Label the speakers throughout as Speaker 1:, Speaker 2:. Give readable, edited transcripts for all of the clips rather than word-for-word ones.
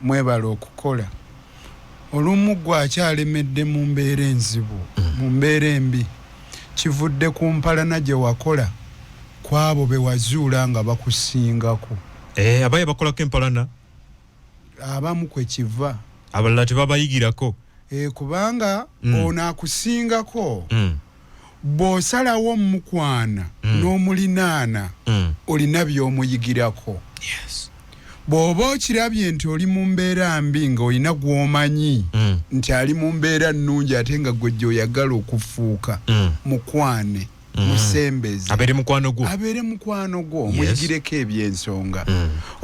Speaker 1: mwebala okukola olumu gwakyalemedde mu mbeera enzibu mu mbeera embi kivudde ku mpalana gye wakola kwabo be wazuula nga bakusingako
Speaker 2: abaye bakolako empalana
Speaker 1: abamu kwe kiva
Speaker 2: abalala tebabayigirako
Speaker 1: kubanga ono akusingako bw'osalawo mukwana n'omulinaana olina by'omuyigirako bw'oba okirabye nti oli mu mbeera mbi nga olina gw'omanyi nti ali mu mbeera nnungi ate nga gwe gy'oyagala okufuuka mukwane musembeze
Speaker 2: abeere
Speaker 1: mukwano gwo omuyigireko ebyensonga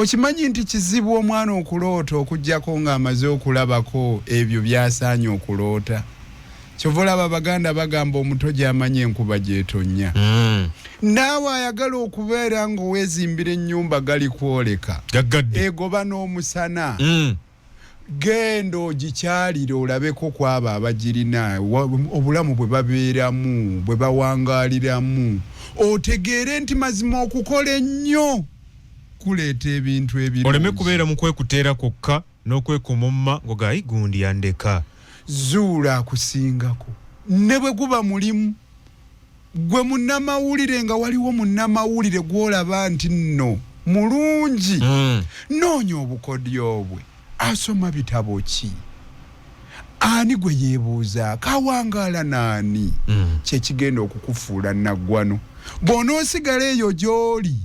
Speaker 1: okimanyi nti kizibu omwana okuloota okuggyako ng'amaze okulabako ebyo byasaanye okuloota kyova olaba Abaganda bagamba omuto gy'amanyi enkuba gy'etonnya naawe ayagala okubeera ng'oweezimbira ennyumba gali kwoleka egoba n'omusana genda ogikyalire olabeko kwabo abagirina obulamu bwe babeeramu bwe bawangaaliramu otegeere nti mazima okukola ennyo kuleeta ebintu ebirungi
Speaker 2: oleme kubeera mu kwekuteera kwokka n'okwekomomma ngogayi gundi yandeka
Speaker 1: zuula akusingako ne bwe guba mulimu gwe munnamawulire nga waliwo munnamawulire gw'olaba nti nno mulungi noonya obukodyo bwe asoma bitabo ki ani gwe yeebuuza kawangaala naani kyekigenda okukufuula naggwano bw'onoosigala eyo gy'oli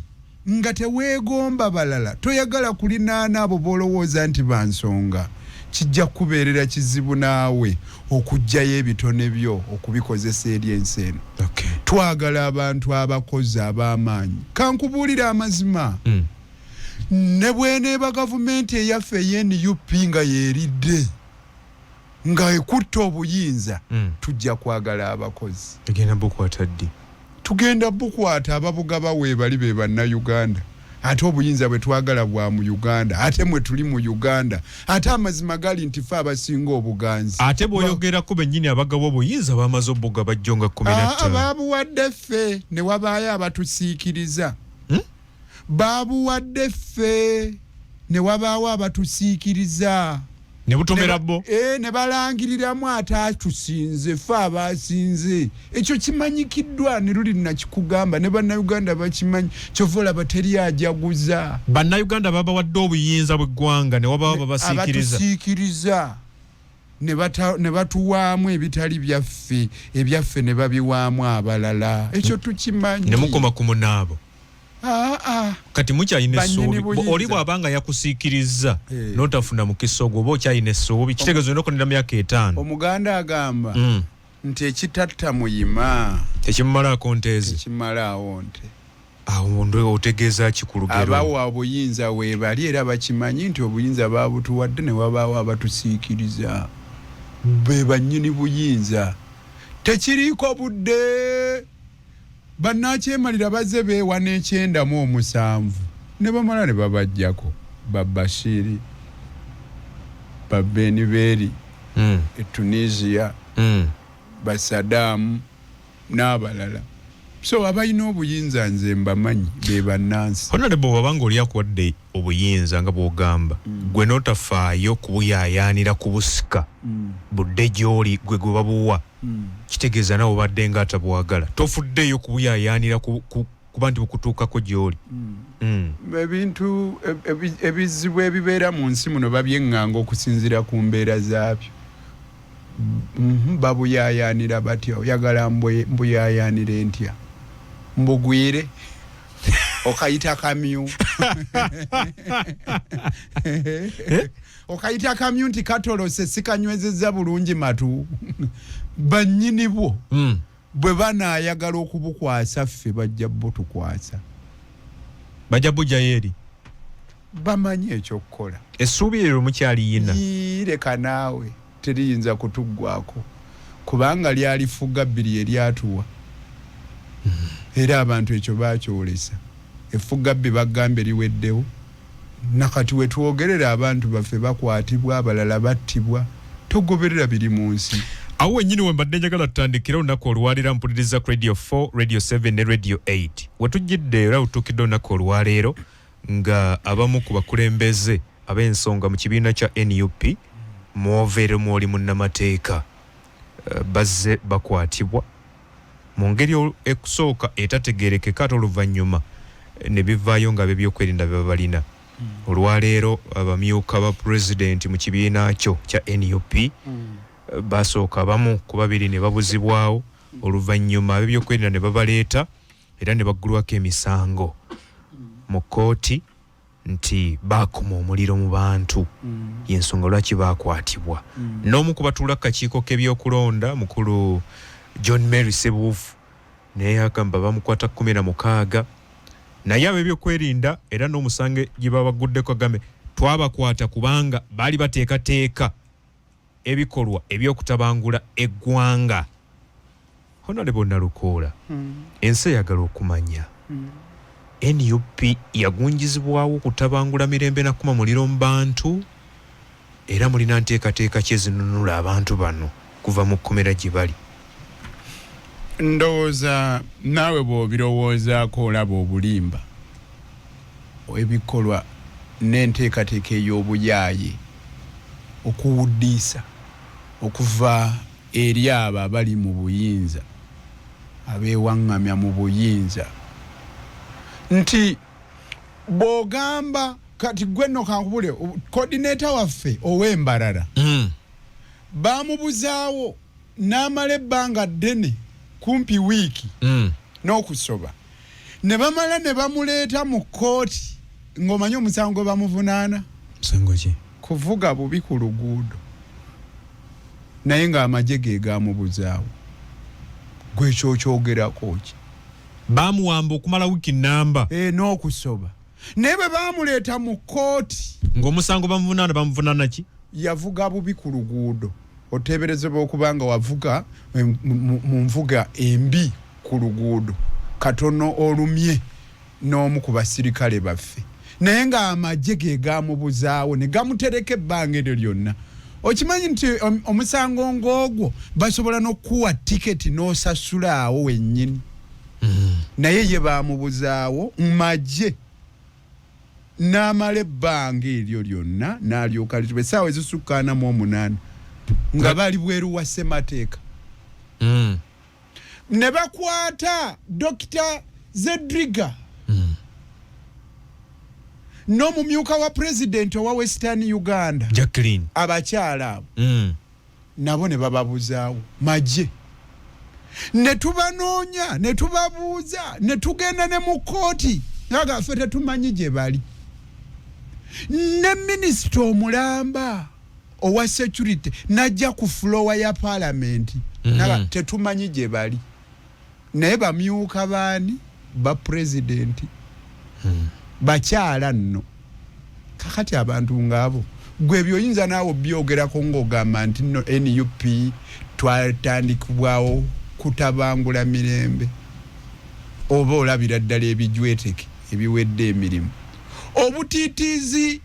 Speaker 1: nga teweegomba balala toyagala kulinaana abo b'olowooza nti bansonga kijja kubeerera kizibu naawe okuggyayo ebitone byo okubikozesa eri ensi eno twagala abantu abakozi ab'amaanyi kankubuulira amazima ne bweneeba gavumenti eyaffe eNUP nga yeeridde nga ekutta obuyinza tujja kwagala abakozi tugenda bukwata ababuga baweebali be bannayuganda ate obuyinza bwe twagala bwa mu Uganda ate mwe tuli mu Uganda ate amazima gali nti fe abasinga obuganzi
Speaker 2: ate bw'oyogerako bennyini abagabo obuyinza bamaze obbuga bajjonga 15
Speaker 1: baabuwadde ffe ne wabaayo abatusiikiriza baabuwadde ffe ne wabaawo abatusiikiriza
Speaker 2: ne butomera bo
Speaker 1: ne balangiriramu atatusinze ffe abasinze ekyo kimanyikiddwa ne luli nakikugamba ne bannayuganda bakimanyi kyova olaba teri ajaguza
Speaker 2: bannayuganda babawadde obuyinza bw'eggwanga ne wabaawo
Speaker 1: abatusiikiriza ne batuwaamu ebitali byaffe ebyaffe ne babiwaamu abalala ekyo tukimanyi
Speaker 2: ne mukoma ku munaabo kati mukyayina essuubi oli bw'abanga yakusiikiriza n'otafuna mukisa ogwo oba okyayina essuubi kitegeezo olina okonera myaka 5
Speaker 1: omuganda agamba nti ekitatta muyima
Speaker 2: tekimumalaako nteezi
Speaker 1: tekimalaawo nte
Speaker 2: awo otegeeza kikulugero
Speaker 1: abawa obuyinza weebali era bakimanyi nti obuyinza baabutuwadde ne wabaawo abatusiikiriza be bannyini buyinza tekiriiko budde bannakyemalira bazze beewa n'ekyendamu 7 ne bamala ne babajjako Bashiri Beniberi Tunisia Saddam n'abalala so abalina obuyinza nze mbamanyi be bannansi
Speaker 2: Honorable wabanga oli akuwadde obuyinza nga bw'ogamba gwe n'otafaayo kubuyaayaanira kubusika budde gy'oli gwe babuwa kitegeeza nawe obadde nga atabwagala tofuddeeyo kubuyaayaanira kuba nti bukutuukako gy'oli
Speaker 1: ebintu ebizibu ebibeera mu nsi muno babyeŋŋanga okusinziira ku mbeera zaabyo babuyaayaanira batya oyagala mbuyaayaanire ntya mbugwire okayita kamyu okayita kamyu nti katolose sikanywezezza bulungi matu bannyini bwo bwe banaayagala okubukwasa ffe bajja butukwasa
Speaker 2: bajja bujjayo eri
Speaker 1: bamanyi ekyokukola
Speaker 2: essuubi eryo mukyaliyina
Speaker 1: leka naawe teriyinza kutuggwako kubanga lyalifuga bbiri eryatuwa era abantu ekyo bakyolesa effuga bbi bagamba eriweddewo nakati wetwogerera abantu baffe bakwatibwa abalala battibwa togoberera biri mu nsi
Speaker 2: awo wennyini we mbadde njagala tutandikira olunaku olwaleero mpuliriza ku radio 4 radio 7 ne radio 8 wetujjidde era utuukidde olunaku olwaleero nga abamu ku bakulembeze ab'ensonga mu kibiina kya NUP mwoveeremu oli munnamateeka bazze bakwatibwa mu ngeri ekusooka etategeerekeka ate oluvannyuma ne bivaayo nga b'ebyokwerinda bye balina. Olwaleero abamyuka ba pulezidenti mu kibiina kyo kya NUP basooka bamu ku babiri ne babuzibwawo, oluvannyuma ab'ebyokwerinda ne babaleeta era ne baggulwako emisango mu kkooti nti baakuma omuliro mu bantu, y'ensonga lwaki baakwatibwa. N'omu ku batuula kakiiko k'ebyokulonda mukulu John Mary Sebuufu naye yagamba bamukwata 16 naye ab'ebyokwerinda era n'omusange gye babaguddeko agambe twabakwata kubanga baali bateekateeka ebikolwa ebyokutabangula eggwanga. Honorable Nalukoola, ensi eyagala okumanya NUP yagunjizibwawo kutabangula mirembe na kuma muliro mu bantu era mulina nteekateeka kyezinunula abantu bano kuva mu kkomera gye bali.
Speaker 1: Ndowooza naawe bw'obirowoozaako olaba obulimba ebikolwa n'enteekateeka ey'obuyaaye okuwuddiisa okuva eri abo abali mu buyinza abeewaŋŋamya mu buyinza nti bw'ogamba kati gwe nno kankubule coordinator waffe ow'Embarara baamubuzaawo n'amala ebbanga ddene kumpi wiiki n'okusoba ne bamala ne bamuleeta mu kkooti ng'omanyi omusango gwe bamuvunaana
Speaker 2: musango ki?
Speaker 1: Kuvuga bubi ku luguudo naye ng'amagye ge gaamubuzaawo. Gwe kyokyogerako ki?
Speaker 2: Baamuwamba okumala wiiki nnamba
Speaker 1: n'okusoba naye bwe baamuleeta mu kkooti
Speaker 2: ng'omusango bamuvunaana ki?
Speaker 1: Yavuga bubi ku luguudo. Oteeberezebwa okuba nga wavuga mu nvuga embi ku luguudo katono olumye n'omu ku basirikale baffe naye ng'amagye ge gaamubuzaawo ne gamutereka ebbanga eryo lyonna. Okimanyi nti omusango ng'ogwo basobola n'okuwa tiketi n'osasulaawo wennyini naye ye baamubuzaawo magye n'amala ebbanga eryo lyonna n'alyoka litibwa essaawa ezisukka 48 nga bali bweru wa ssemateeka. Ne bakwata Dr. Zedriga n'omumyuka wa pulezidenti owa Western Uganda
Speaker 2: Jacqueline,
Speaker 1: abakyala abo nabo ne bababuzaawo magye. Ne tubanoonya ne tubabuuza ne tugenda ne mu kkooti nga ffe tetumanyi gye bali. Ne minisita omulamba owa security najja ku floor ya parliament naga tetumanyi gye bali naye bamyuka baani ba president bakyala nno. Kakati abantu ng'abo gwe byoyinza naawe byogerako ng'ogamba nti nno NUP twatandikibwawo kutabangula mirembe oba olabira ddala ebijweteke ebiwedde emirimu. Obutiitiizi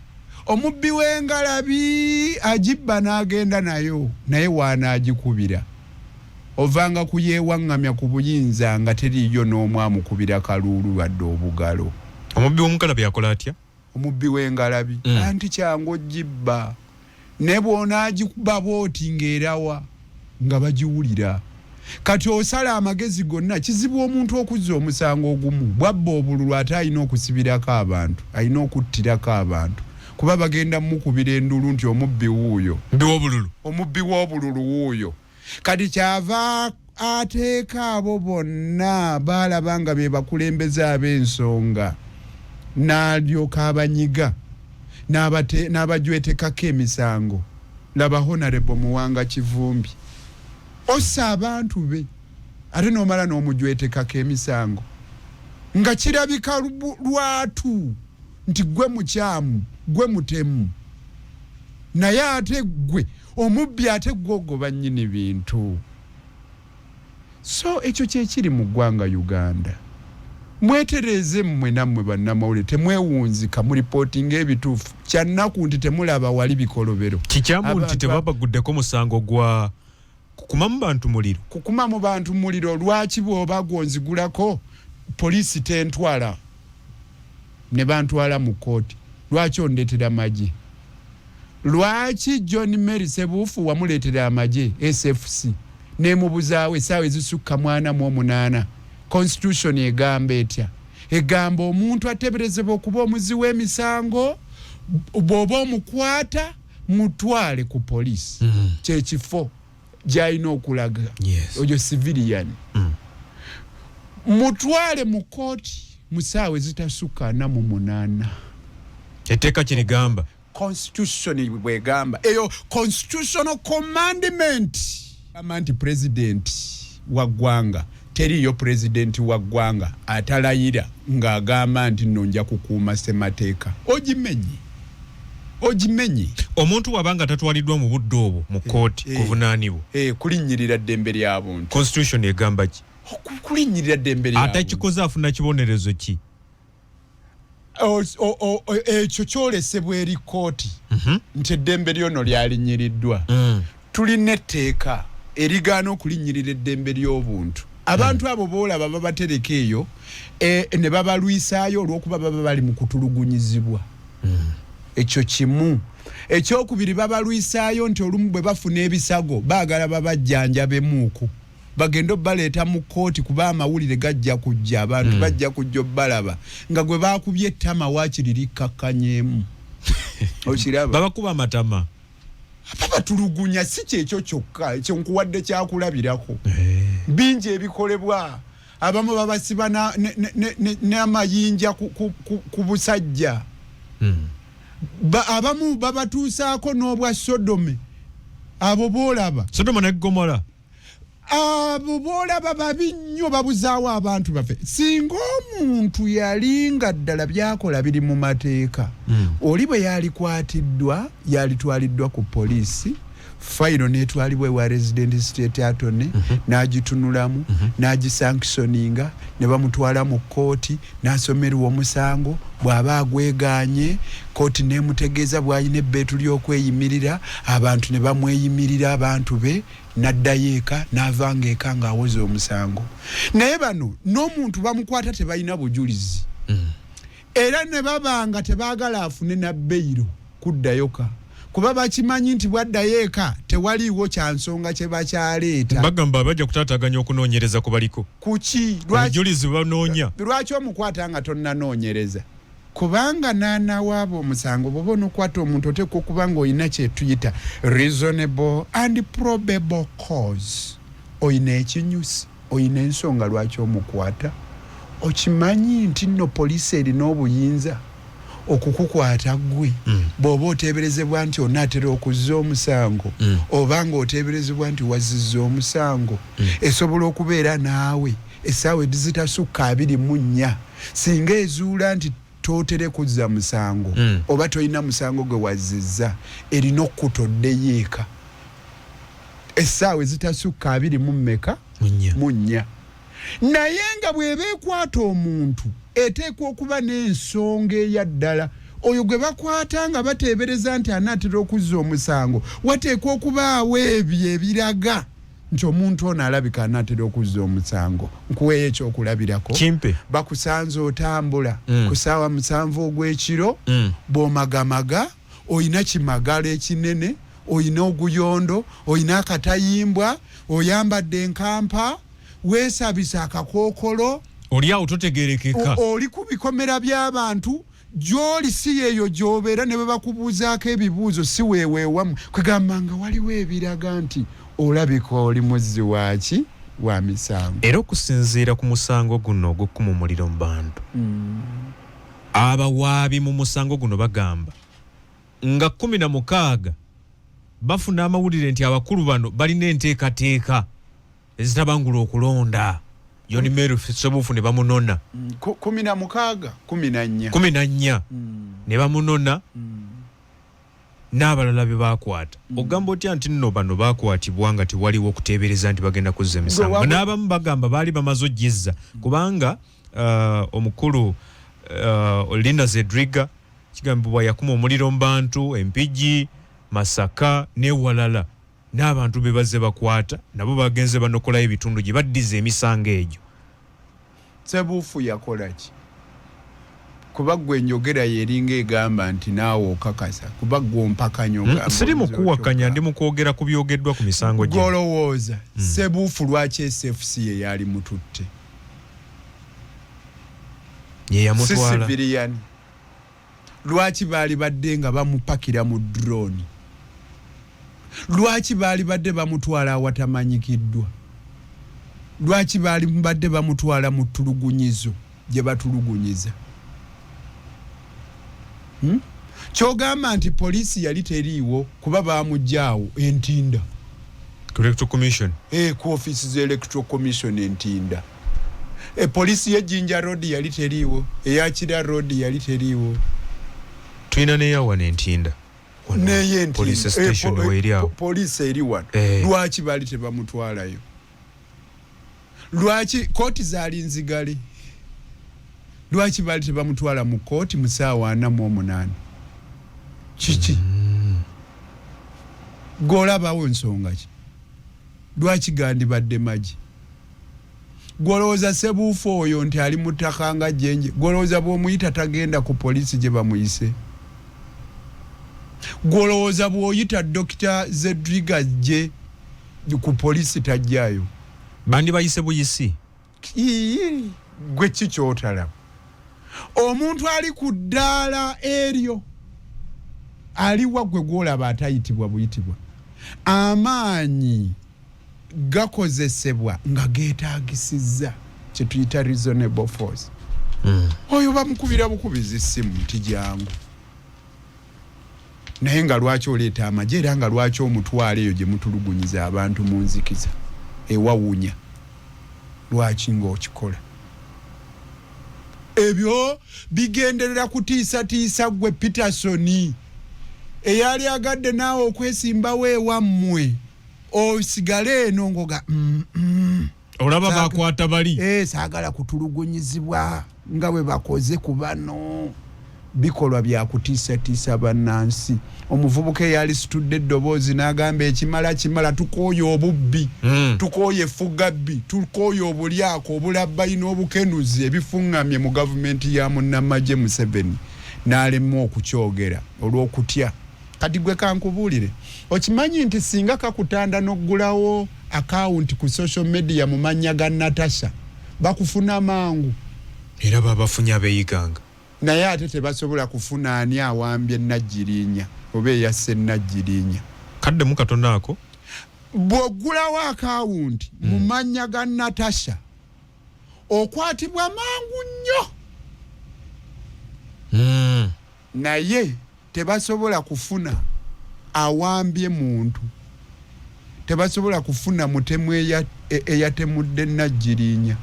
Speaker 1: omubbi w'engalabi agibba n'agenda nayo naye waanaagikubira ovanga kuyeewaŋŋamya ku buyinza nga teriyo n'omu amukubira kaluulu wadde obugalo.
Speaker 2: Omubbi w'omukalabi akola atya?
Speaker 1: Omubbi w'engalabi anti kyangu ogibba ne bw'onaagikuba bw'oti ng'erawa nga bagiwulira. Kati osala amagezi gonna kizibu omuntu okuzza omusango ogumu bwabba obululu ate alina okusibirako abantu alina okuttirako abantu kuba bagenda mukubira endulu nti omubbi wuuyo omubbi w'obululu wuuyo. Kati kyava ateeka abo bonna baalaba nga be bakulembeze ab'ensonga n'alyoka abanyiga n'abajwetekako emisango. Laba Honorable Muwanga Kivumbi ossa abantu be ate n'omala n'omujwetekako emisango nga kirabika lwatu nti gwe mukyamu gwe mutemu naye ate gwe omubbi ate gwogoba nnyini bintu. So ekyo kyekiri mu ggwanga Uganda. Mwetereze mmwe nammwe bannamawulire temwewunzika mu reporting ebituufu kyannaku nti temulaba wali bikolobero.
Speaker 2: Kikyamu nti tebabaguddeko musango gwa kukumamu bantu muliro.
Speaker 1: Kukumamu bantu muliro lwaki bw'oba gonzigulako poliisi tentwala ne bantwala mu kkooti lwaki ondetera magye lwaki John Mary Sebuufu wamuleetera amagye SFC nemubuzaawe essaawa ezisukka 48 constitution egamba etya egamba omuntu ateeberezebwa okuba omuzi w'emisango bw'oba omukwata mutwale ku poliisi kyekifo gy'alina okulaga oyo civilian mutwale mu kooti mu ssaawa ezitasukka 48
Speaker 2: etteeka kirigamba
Speaker 1: constitution bwegamba eyo constitutional commandment amanti president wa ggwanga teriyo president wa ggwanga atalayira ng'agamba nti nno nja kukuuma ssemateeka ogimenye
Speaker 2: omuntu wabanga tatwaliddwa mu budde obwo mu kooti kuvunaanibwa
Speaker 1: kulinnyirira ddembe ly'abuntu
Speaker 2: constitution egamba ki
Speaker 1: kulinnyirira ddembe ly'abuntu
Speaker 2: atakikoze afuna kibonerezo ki
Speaker 1: ekyo kyolesebwa eri kooti nti eddembe lyono lyalinyiriddwa tulina etteeka erigaana okulinnyirira eddembe ly'obuntu abantu abo boolaba babatereka eyo ne babalwisaayo olw'okuba baba bali mu kutulugunyizibwa ekyo kimu ekyokubiri babalwisaayo nti olumu bwe bafuna ebisago baagala babajjanjabemuuku bagenda obbaleeta mu kooti kuba amawulire gajja kujja abantu bajja kujja obbalaba nga gwe baakubye ettama waakiri likkakkanyeemu okiraba
Speaker 2: babakuba amatama
Speaker 1: babatulugunya si kyekyo kyokka ekyo nkuwadde kyakulabirako bingi ebikolebwa abamu babasiba n'amayinja ku busajja abamu babatuusaako n'obwa Sodome abo boolaba
Speaker 2: Sodoma ne Gomora
Speaker 1: abo boolaba babi nnyo babuzaawo abantu baffe singa omuntu yalinga ddala byakola biri mu mateeka oli bwe yalikwatiddwa yalitwaliddwa ku poliisi fayiro netwalibwa ewa resident state attorney n'agitunulamu n'agisanctioninga ne bamutwala mu kooti n'asomerwa omusango bw'aba agweganye kooti n'emutegeeza bw'alina ebbeetu ly'okweyimirira abantu ne bamweyimirira abantu be n'addayo eka n'avanga eka ng'awoza omusango naye bano n'omuntu bamukwata tebalina bujulizi era ne babanga tebaagala afune na beyiro kuddayoka kuba bakimanyi nti bwaddayo eka tewaliiwo kyansonga kye bakyaleeta
Speaker 2: bagamba bajja kutaataganya okunoonyereza ku baliko
Speaker 1: kuki
Speaker 2: obujulizi banoonya
Speaker 1: lwaki omukwata nga tonnanoonyereza kubanga naanawaaba omusango bwoba onokwata omuntu oteekwa okuba ng'olina kyetuyita reasonable and probable cause oyina ekinyusi oyina ensonga lwaki omukwata okimanyi nti nno poliisi erina obuyinza okukukwata gwe bw'oba oteeberezebwa nti onaatera okuzza omusango oba nga oteeberezebwa nti wazizza omusango esobola okubeera naawe essaawa ezitasukka 24 singa ezuula nti tootere kuzza musango oba tolina musango gwe wazizza erina okutoddeyo eka essaawa ezitasukka 24 naye nga bw'eba ekwata omuntu eteekwa okuba n'ensonga eya ddala oyo gwe bakwata nga bateebereza nti anaatera okuzza omusango wateekwa okubaawo ebyo ebiraga nti omuntu ono alabika anaatera okuzza omusango nkuweeyo ekyokulabirako
Speaker 2: kimpe
Speaker 1: bakusanze otambula ku ssaawa 7 ogw'ekiro bw'omagamaga oyina kimagalo ekinene oyina oguyondo oyina akatayimbwa oyambadde enkampa weesabisa akakookolo
Speaker 2: oli awo totegerekeka
Speaker 1: oli ku bikomera by'abantu gy'oli si yeeyo gy'obeera ne bwe bakubuuzaako ebibuuzo si weeweewamu kwegamba nga waliwo ebiraga nti olabika oli muzzi waaki wa misango
Speaker 2: era okusinziira ku musango guno ogw'okkuma omuliro mu bantu abawaabi mu musango guno bagamba nga 16 bafuna amawulire nti abakulu bano balina enteekateeka ezitabangula okulonda John Mary Sebuufu ne bamunona 14 ne bamunona n'abalala be bakwata ogamba otya nti nno bano bakwatibwa nga tewaliwo okuteebereza nti bagenda kuzza emisango n'abamu bagamba baali bamaze ogizza kubanga omukulu Linda Zedriga kigambibwa yakuma omuliro mu bantu Empigi Masaka n'ewalala n'abantu be bazze bakwata nabo bagenze banokolayo ebitundu gye baddiza emisango egyo
Speaker 1: Sebuufu yakola ki kuba gwe enjogera yeringa egamba nti naawe okakasa kuba gwe ompakanya
Speaker 2: siri mu kuwakanya ndi mu kwogera ku byogeddwa ku misango gye
Speaker 1: golowooza Ssebuufu lwaki SFC ye yali mututte
Speaker 2: ye yamutwala
Speaker 1: civilian lwaki baali badde nga bamupakira mu drone lwaki baali badde bamutwala awatamanyikiddwa lwaki baali badde bamutwala mu tulugunyizo gye batulugunyiza kyogamba nti poliisi yali teriiwo kuba bamuggyaawo Entinda
Speaker 2: Electoral Commission
Speaker 1: ku office z'Electoral Commission Entinda poliisi y'Ejjinja Road yali teriiwo eya Kira Road yali teriiwo
Speaker 2: tulina neyawana Entinda police station weriawo
Speaker 1: poliisi eri wano lwaki baali tebamutwalayo lwaki kooti zaali nzigale lwaki baali tebamutwala mu kooti mu ssaawa 48 kiki gw'olabawo nsonga ki lwaki gandibadde magi gw'olowooza Ssebuufu oyo nti ali mu ttaka nga jjenje gw'olowooza bw'omuyita tagenda ku poliisi gye bamuyise gw'olowooza bw'oyita Dr. Zedriga gye ku poliisi tajjaayo
Speaker 2: bandi bayise buyisi
Speaker 1: gwe ki ky'otalaba omuntu ali ku ddaala eryo aliwa gwe gw'olaba atayitibwa buyitibwa amaanyi gakozesebwa nga geetaagisizza kye tuyita reasonable force oyo bamukubira bukubizi ssimu nti jangu naye nga lwaki oleeta amagye era nga lwaki omutwala eyo gye mutulugunyiza abantu mu nzikiza ewawunya lwaki ng'okikola ebyo bigenderera kutiisatiisa gwe Peterson eyali agadde naawe okwesimbawo ewammwe osigale eno ngoga
Speaker 2: olaba bakwata bali
Speaker 1: saagala kutulugunyizibwa nga bwe bakoze ku bano bikolwa bya kutiisatiisa bannansi omuvubuka eyali situdde eddoboozi n'agamba ekimala tukooye obubbi tukooye effugabbi tukooye obulyako obulabbayi n'obukenuzi ebifuŋŋamye mu gavumenti ya munnamagye Museveni n'alemwa okukyogera olw'okutya kati gwe kankubuulire okimanyi nti singa kakutanda n'oggulawo akawunti ku social media mu mannya ga Natasha bakufuna mangu
Speaker 2: era babafunye abeeyiganga
Speaker 1: naye ate tebasobola kufuna ani awambye Nagirinya oba eyasse Nagirinya
Speaker 2: kaddemu Katonda ako
Speaker 1: bw'oggulawo akawunti mu mannya ga Natasha okwatibwa mangu nnyo naye tebasobola kufuna awambye muntu tebasobola kufuna mutemu eyatemudde Nagirinya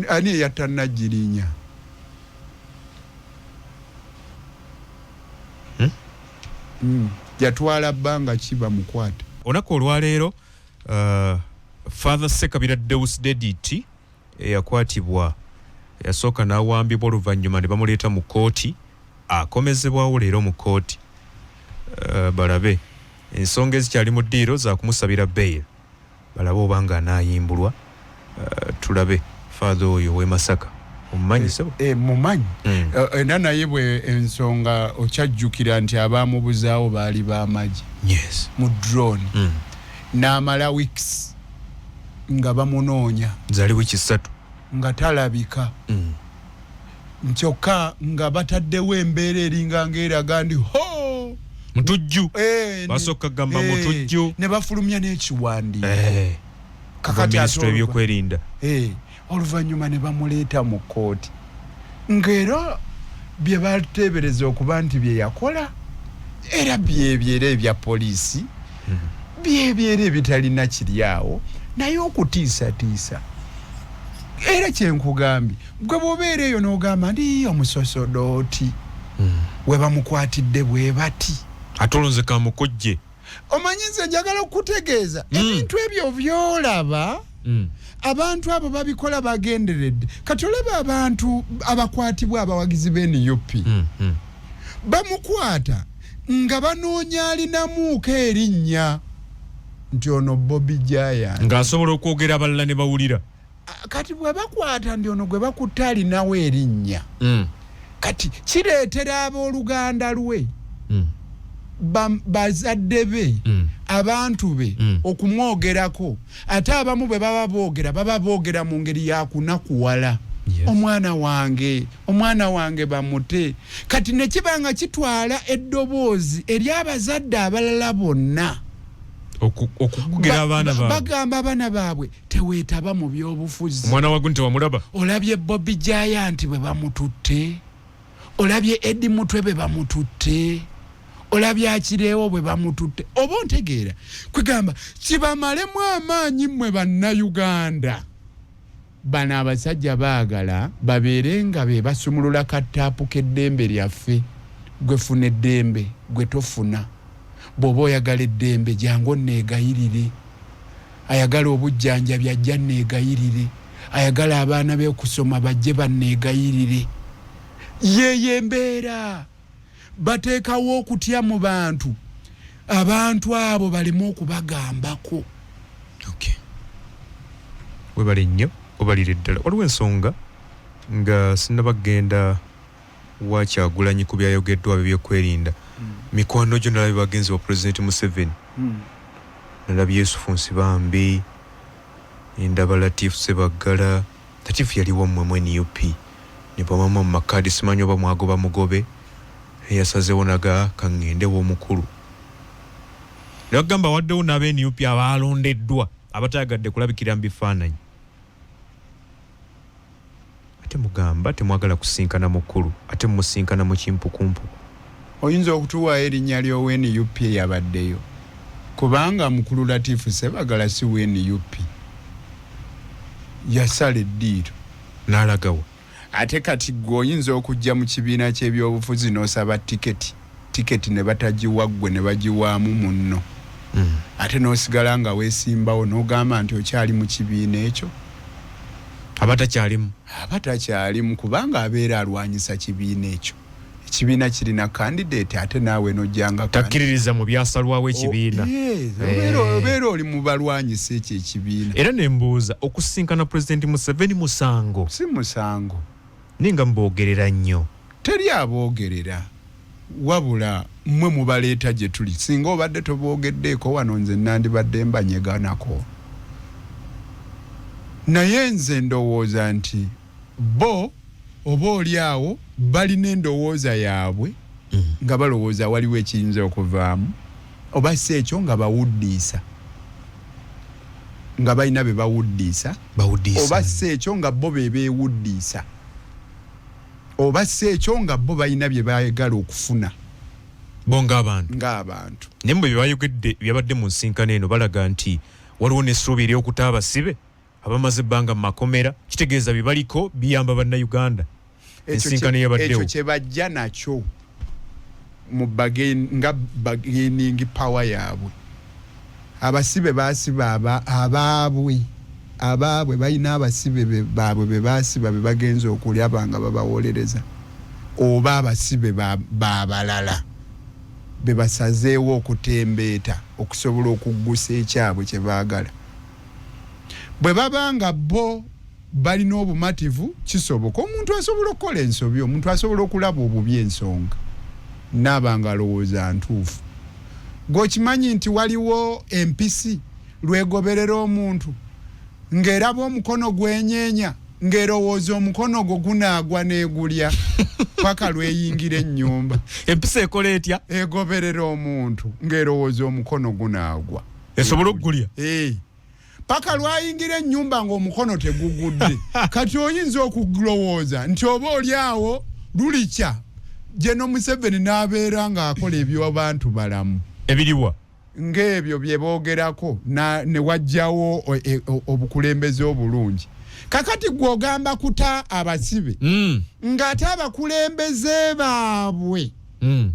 Speaker 1: ani eyatta Nagirinya yatwala bbanga kiba mukwata
Speaker 2: onako olwaleero Father Ssekabira Deus Dediti eyakwatibwa yasooka n'awambibwa oluvannyuma ne bamuleeta mu kooti akomezebwawo leero mu kooti balabe ensonga ezikyali mu ddiiro za kumusabira bail balabe oba nga anaayimbulwa tulabe father oyo w'e Masaka omumanyi sebo
Speaker 1: mumanyi era naye bwe ensonga okyajjukira nti abaamubuzaawo baali b'amagye
Speaker 2: yes
Speaker 1: mu drone n'amala weeks nga bamunoonya
Speaker 2: zaali wiiki 3
Speaker 1: nga talabika kyokka nga bataddewo embeera eringa ng'eraga ndi ho
Speaker 2: mutujju basooka gamba mutujju
Speaker 1: ne bafulumya n'ekiwandiiko
Speaker 2: kakati minisitule ebyokwerinda
Speaker 1: oluvannyuma ne bamuleeta mu kooti ng'era bye bateebereza okuba nti bye yakola era byebyera ebya poliisi byebyera ebitalina kiri awo naye okutiisatiisa era kyenkugambye gwe bw'obeera eyo n'ogamba ndi omusosodooti we bamukwatidde bwe bati
Speaker 2: ate olonze kamukojje
Speaker 1: omanyi nze njagala okutegeeza ebintu ebyo by'olaba abantu abo babikola bagenderedde kati olaba abantu abakwatibwa abawagizi b'NUP bamukwata nga banoonya alinamuuko erinnya nti ono Bobby Giant
Speaker 2: ng'asobola okwogera abalala ne bawulira
Speaker 1: kati bwe bakwata ndi ono gwe bakutte alinawo erinnya kati kireetera abooluganda lwe bazadde be abantu be okumwogerako ate abamu bwe baba boogera mu ngeri yakunakuwala. omwana wange bamute kati ne kibanga kitwala eddoboozi eri abazadde abalala bonna
Speaker 2: okukugira abaana baabwe
Speaker 1: bagamba abaana baabwe teweetaba mu byobufuzi.
Speaker 2: omwana wagu nti wamulaba
Speaker 1: olabye Bobby Giant bwe bamututte, olabye Eddie Mutwe bwe bamututte, olabye Akireewo bwe bamututte. oba ontegeera kwegamba kibamalemu amaanyi mmwe bannayuganda. bano abasajja baagala babeere nga be basumulula kataapu k'eddembe lyaffe. gwe funa eddembe, gwe tofuna. bw'oba oyagala eddembe jangu onneegayirire. ayagala obujjanjabi ajja nneegayirire. ayagala abaana be okusoma bajje banneegayirire. yeyo embeera bateekawo okutya mu bantu. abantu abo baleme okubagambako.
Speaker 2: webale nnyo obalire ddala. waliwo ensonga nga sinnabagenda wa Kyagulanyi ku byayogeddwa ebyokwerinda. mikwano gyo nalabye bagenzi wa Pulezidenti Museveni. nalabye Yusufu Nsibambi, ndaba Latifu Ssebaggala. Latifu yali wammwe mu NUP ne bamama mu makadi simanyi oba mwagoba mugobe. yasazeewo naga kaŋŋendewo omukulu. ne bagamba waddewo n'aba NUP abaalondeddwa abatayagadde kulabikira mu bifaananyi. ate mugamba temwagala kusinkana mukulu ate musinkana mu kimpukumpu.
Speaker 1: oyinza okutuwaayo erinnya ly'owa NUP eyabaddeyo kubanga mukulu Latifu Ssebaggala si wa NUP. yasala eddiiro
Speaker 2: n'alagawa.
Speaker 1: ate kati gwe oyinza okujja mu kibiina ky'ebyobufuzi n'osaba tiketi ne batagiwa ggwe ne bagiwaamu munno. ate n'osigala nga weesimbawo n'ogamba nti okyali mu kibiina ekyo. abatakyalimu kubanga abeera alwanyisa kibiina ekyo. ekibiina kirina kandidate ate naawe nojjanga
Speaker 2: takkiririza mu byasalwawo ekibiina.
Speaker 1: obeera oli mu balwanyisa ekyo ekibiina.
Speaker 2: era ne mbuuza okusinkana Pulezidenti Museveni musango?
Speaker 1: si musango.
Speaker 2: ninga mboogerera nnyo.
Speaker 1: teri aboogerera wabula mmwe mubaleeta gye tuli. singa obadde toboogeddeeko wano nze nandibadde mbanyeganako. naye nze ndowooza nti bo oba oli awo balina endowooza yaabwe nga balowooza waliwo ekiyinza okuvaamu oba si ekyo nga bawuddiisa nga balina be bawuddiisa oba si ekyo nga bo be beewuddiisa oba si ekyo nga bo balina bye baagala okufuna
Speaker 2: bo ng'abantu.
Speaker 1: naye
Speaker 2: bwe bayogedde byabadde mu nsinkano eno balaga nti waliwo n'essuubi ery'okuta abasibe abamaze ebbanga mu makomera. kitegeeza bye baliko biyamba bannayuganda. ensinkano yabaddewo
Speaker 1: ekyo kye bajja nakyo mu nga bargaining power yaabwe. abasibe baasiba abaabwe balina abasibe baabwe be baasiba be bagenza okulyaba nga babawolereza oba abasibe baabalala be basazeewo okutembeeta okusobola okuggusa ekyabwe kye baagala. bwe babanga bo balina obumativu kisoboka omuntu asobola okukola ensobi, omuntu asobola okulaba obubi ensonga naabanga alowooza ntuufu. gwekimanyi nti waliwo empisi lwegoberera omuntu ng'eraba omukono gwenyeenya ng'erowooza omukono gwo gunaagwa n'egulya paka lweyingira ennyumba.
Speaker 2: empisi ekola etya?
Speaker 1: egoberera omuntu ng'erowooza omukono gunaagwa
Speaker 2: esobola okugulya.
Speaker 1: paka lwayingira ennyumba ng'omukono tegugudde. kati oyinza okulowooza nti oba oli awo lulikya General Museveni n'abeera ng'akola eby'abantu balamu
Speaker 2: ebiriwa
Speaker 1: ng'ebyo bye boogerako ne wajjawo obukulembeze obulungi. kakati gw'ogamba kuta abasibe ng'ate abakulembeze baabwe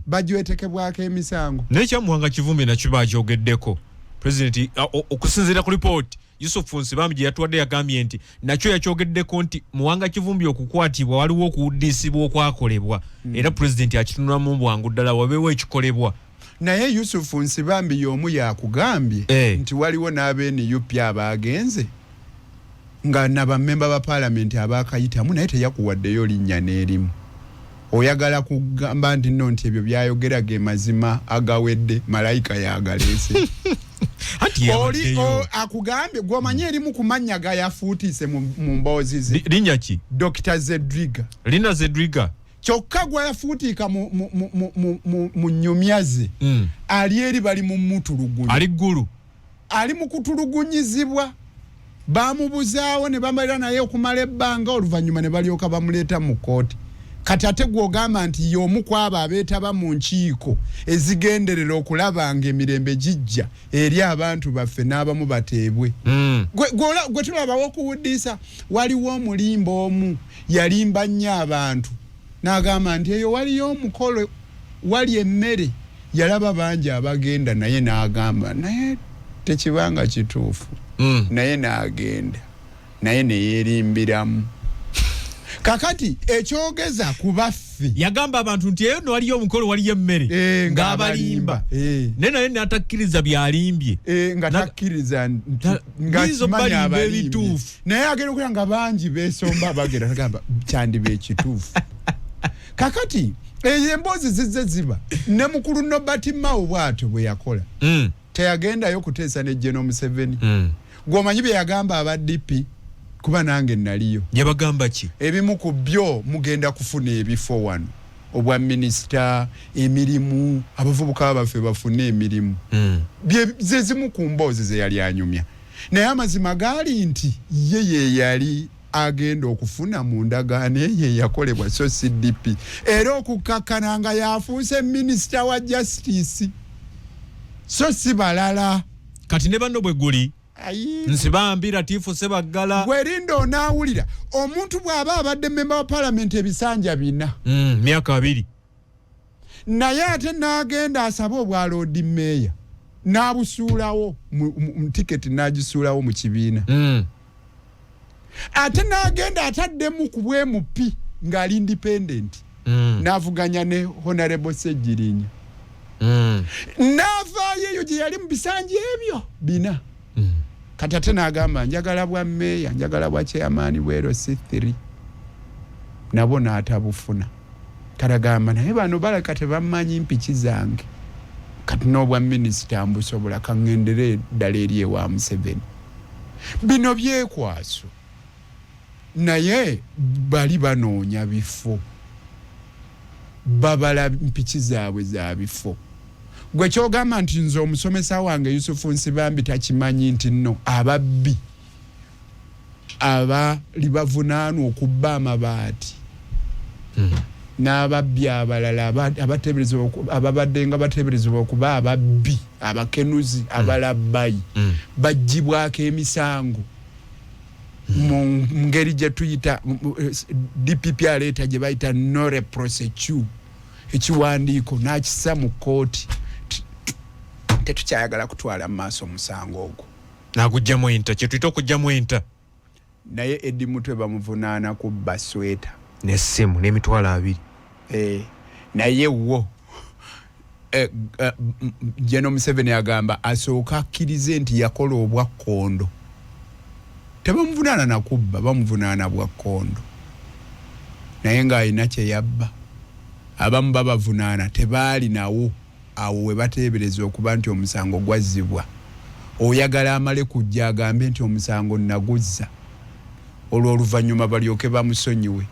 Speaker 1: bajwetekebwako emisango.
Speaker 2: naye kyamuwanga Kivumbi nakyo bakyogeddeko. Pulezidenti okusinziira ku lipooti Yusufu Nsibambi gye yatuwadde yagambye nti nakyo yakyogeddeko nti Muwanga Kivumbi okukwatibwa waliwo okuwuddisibwa okwakolebwa era Pulezidenti akitunulamu bwangu ddala wabeewo ekikolebwa.
Speaker 1: naye Yusufu Nsibambi y'omu yakugambye nti waliwo n'aba NUP abaagenze nga nabamemba ba parliament abakayitamu naye teyakuwaddeyo linnya n'erimu. Oyagala kugamba nti nno nti ebyo byayogera ge mazima agawedde malayika yagaleese. Oli akugambye gw'omanyi erimu ku mannya gayafuutise mu mboozi ze.
Speaker 2: Linnya ki?
Speaker 1: Dr. Zedriga.
Speaker 2: Linda Zedriga.
Speaker 1: Kyokka gwayafuutika mu nnyumya ze. Ali eri bali mu mutulugunyi.
Speaker 2: Ali ggulu.
Speaker 1: Ali mu kutulugunyizibwa. Bamubuzaawo ne bamalira naye okumala ebbanga oluvannyuma ne balyoka bamuleeta mu kkooti. Kati ate gw'ogamba nti y'omu kwabo abeetaba mu nkiiko ezigenderera okulaba ng'emirembe gijja eri abantu baffe n'abamu bateebwe. Gwe tulabawo okuwuddisa waliwo omulimba omu yalimba nnyo abantu n'agamba nti eyo waliyo omukolo wali emmere yalaba bangi abagenda naye n'agamba naye tekibanga kituufu. Naye n'agenda naye ne yeerimbiramu. Kakati ekyogeza ku baffe
Speaker 2: yagamba abantu nti eyo no waliyo omukolo waliyo emmere ng'abalimba naye n'atakkiriza byalimbye
Speaker 1: nga takkiriza nga simanya abalimbye naye agenda okugira nga bangi beesomba bagenda agamba kyandiba ekituufu. Kakati eyo emboozi zizze ziba ne mukulu Nobert Mao bw'atyo bwe yakola teyagendayo kuteesa ne General Museveni. Gw'omanyi bye yagamba aba DP kuba nange naliyo.
Speaker 2: Yabagamba ki?
Speaker 1: Ebimu ku byo mugenda kufuna ebifo wano. Obwa minisita, emirimu, abavubuka baffe bafune emirimu. Ze zimu ku mboozi ze yali anyumya. Naye amazima gaali nti ye yali agenda okufuna mu ndagaano ye yakolebwa so si DP. Era okukakkana nga yafuuse minisita wa justice. So si balala.
Speaker 2: Kati ne banno bwe guli. Nsibambira Tifu Sebaggala
Speaker 1: gwerinda onaawulira omuntu bw'aba abadde memba wa parliament ebisanja bina
Speaker 2: myaka 2
Speaker 1: naye ate n'agenda asaba obwa Lord Mayor n'abusuulawo mu tiketi n'agisuulawo mu kibiina ate n'agenda ataddemu ku bwemupi ng'ali independent n'avuganya ne Honorable Sejjirinya n'avaayo eyo gye yali mu bisanja ebyo bina. Kati ate n'agamba njagala bwa meya njagala bwa chairman bwero C3 nabo n'atabufuna. Karagamba naye bano balaka tebamanyi mpiki zange kati n'obwa minisita mbusobola kangendere ddala eri ewa Museveni. Bino byekwaso naye bali banoonya bifo babala mpiki zaabwe za bifo. Gwe kyogamba nti nze omusomesa wange Yusufu Nsibambi takimanyi nti nno ababbi abali bavunaanwa okubba amabaati n'ababbi abalala ababadde nga bateeberezebwa okuba ababbi abakenuzi abalabbayi baggyibwako emisango mu ngeri gye tuyita DPP aleeta gye bayita no reprosecute ekiwandiiko n'akissa mu kkooti tetukyayagala kutwala mu maaso omusango ogwo
Speaker 2: n'aguggyamu enta kye tuyita okuggyamu enta.
Speaker 1: Naye Eddie Mutwe bamuvunaana kubba sweta
Speaker 2: n'essimu n'emitwalo 2
Speaker 1: naye wo General Museveni agamba asooka akkirize nti yakola obwa kkondo. Tebamuvunaana na kubba bamuvunaana bwa kkondo naye ng'alina kye yabba. Abamu babavunaana tebaali nawo awo we bateebereza okuba nti omusango gwazzibwa. Oyagala amale kujja agambe nti omusango naguzza olwo oluvannyuma balyoke bamusonyiwe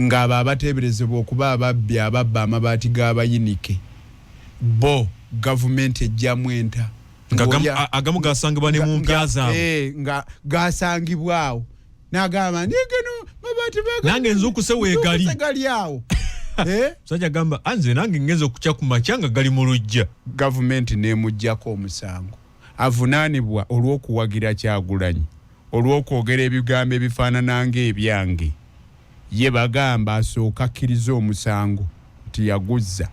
Speaker 1: ng'abo abateeberezebwa okuba ababbi ababba amabaati g'abayinike bo gavumenti ejjamu enta
Speaker 2: agamu gasangibwa ne mu mpya zaabwe
Speaker 1: nga gasangibwawo n'agamba ndigeno mabaati
Speaker 2: nange nze okuse weegali
Speaker 1: awo
Speaker 2: Sajja gamba anze nange ngenza okukya ku makya nga gali mu lujja.
Speaker 1: Gavumenti n'emuggyako omusango avunaanibwa olw'okuwagira Kyagulanyi olw'okwogera ebigambo ebifaanana ng'ebyange. Ye bagamba asooka akkiriza omusango nti yaguzza.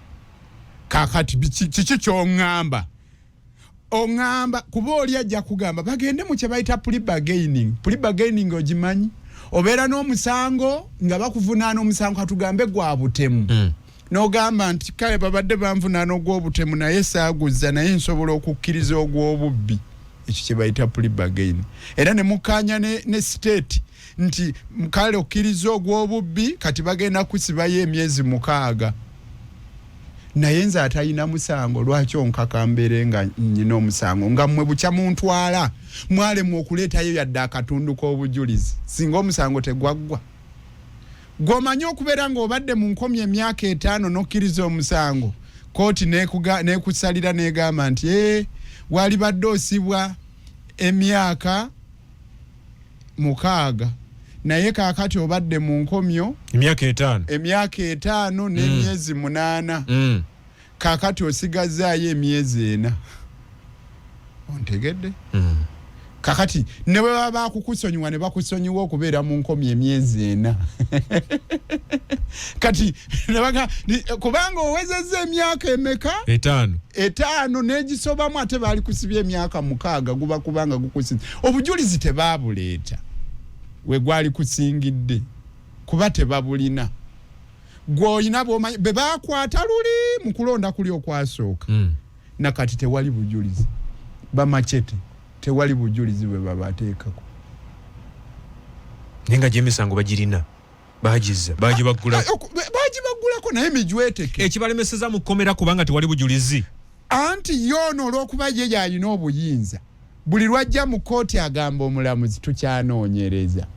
Speaker 1: Kaakati kiki ky'oŋŋamba? Oŋŋamba kuba oli ajja kugamba bagende mu kye bayita pre-bargaining. Pre-bargaining ogimanyi? Obeera n'omusango nga bakuvunaana omusango katugambe gwa butemu. N'ogamba nti kale babadde banvunaana ogw'obutemu naye saaguzza naye nsobola okukkiriza ogw'obubbi. ekyo kye bayita plea bargain era ne mukanya ne state nti mukale okkiriza ogw'obubbi kati bagenda kusibayo emyezi 6 naye nze atalina musango lwaki onkakambeere nga nyina omusango nga mmwe bukya muntwala mwalemu okuleetayo yadde akatundu k'obujulizi singa omusango tegwaggwa gw'omanyi okubeera ng'obadde mu nkomyi emyaka 5 n'okkiriza omusango kooti neekusalira n'egamba nti wali badde osibwa emyaka 6 naye kaakati obadde mu nkomyo emyaka 5 n'emyezi 8 kaakati osigazaayo emyezi 4 ontegedde kakati ne bwe baba bakukusonyiwa ne bakusonyiwa okubeera mu nkomyo emyezi 4 kati kubanga owezezza emyaka emeka 5 n'egisobamu ate baali kusibya emyaka 6 guba kubanga gukusiza obujulizi tebaabuleeta we gwali kusingidde kuba tebabulina gw'olina be baakwata luli mu kulonda kuli okwasooka nakati tewali bujulizi bamachete tewali bujulizi bwe babateekako
Speaker 2: nenga gy'emisango bagirina bagibagulako
Speaker 1: naye mijweteke
Speaker 2: ekibalemeseza mu kkomera kubanga tewali bujulizi
Speaker 1: anti yoono olw'okuba ye yalina obuyinza buli lwajja mu kooti agamba omulamuzi tukyanoonyereza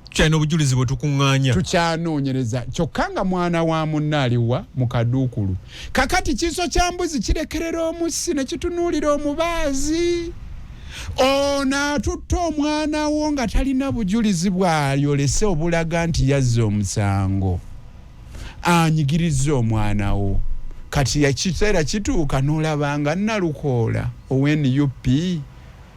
Speaker 2: tukyalina obujulizi bwe tukuŋŋaanya
Speaker 1: tukyanoonyereza kyokka nga mwana wa munnaaliwa mu kaduukulu kakati kiiso kya mbuzi kirekerera omussi ne kitunuulira omubaazi ono atutta omwana wo nga talina bujulizi bw'ayolese obulaga nti yazza omusango anyigiriza omwana wo kati ekiseera kituuka n'olabanga nnalukoola owe-NUP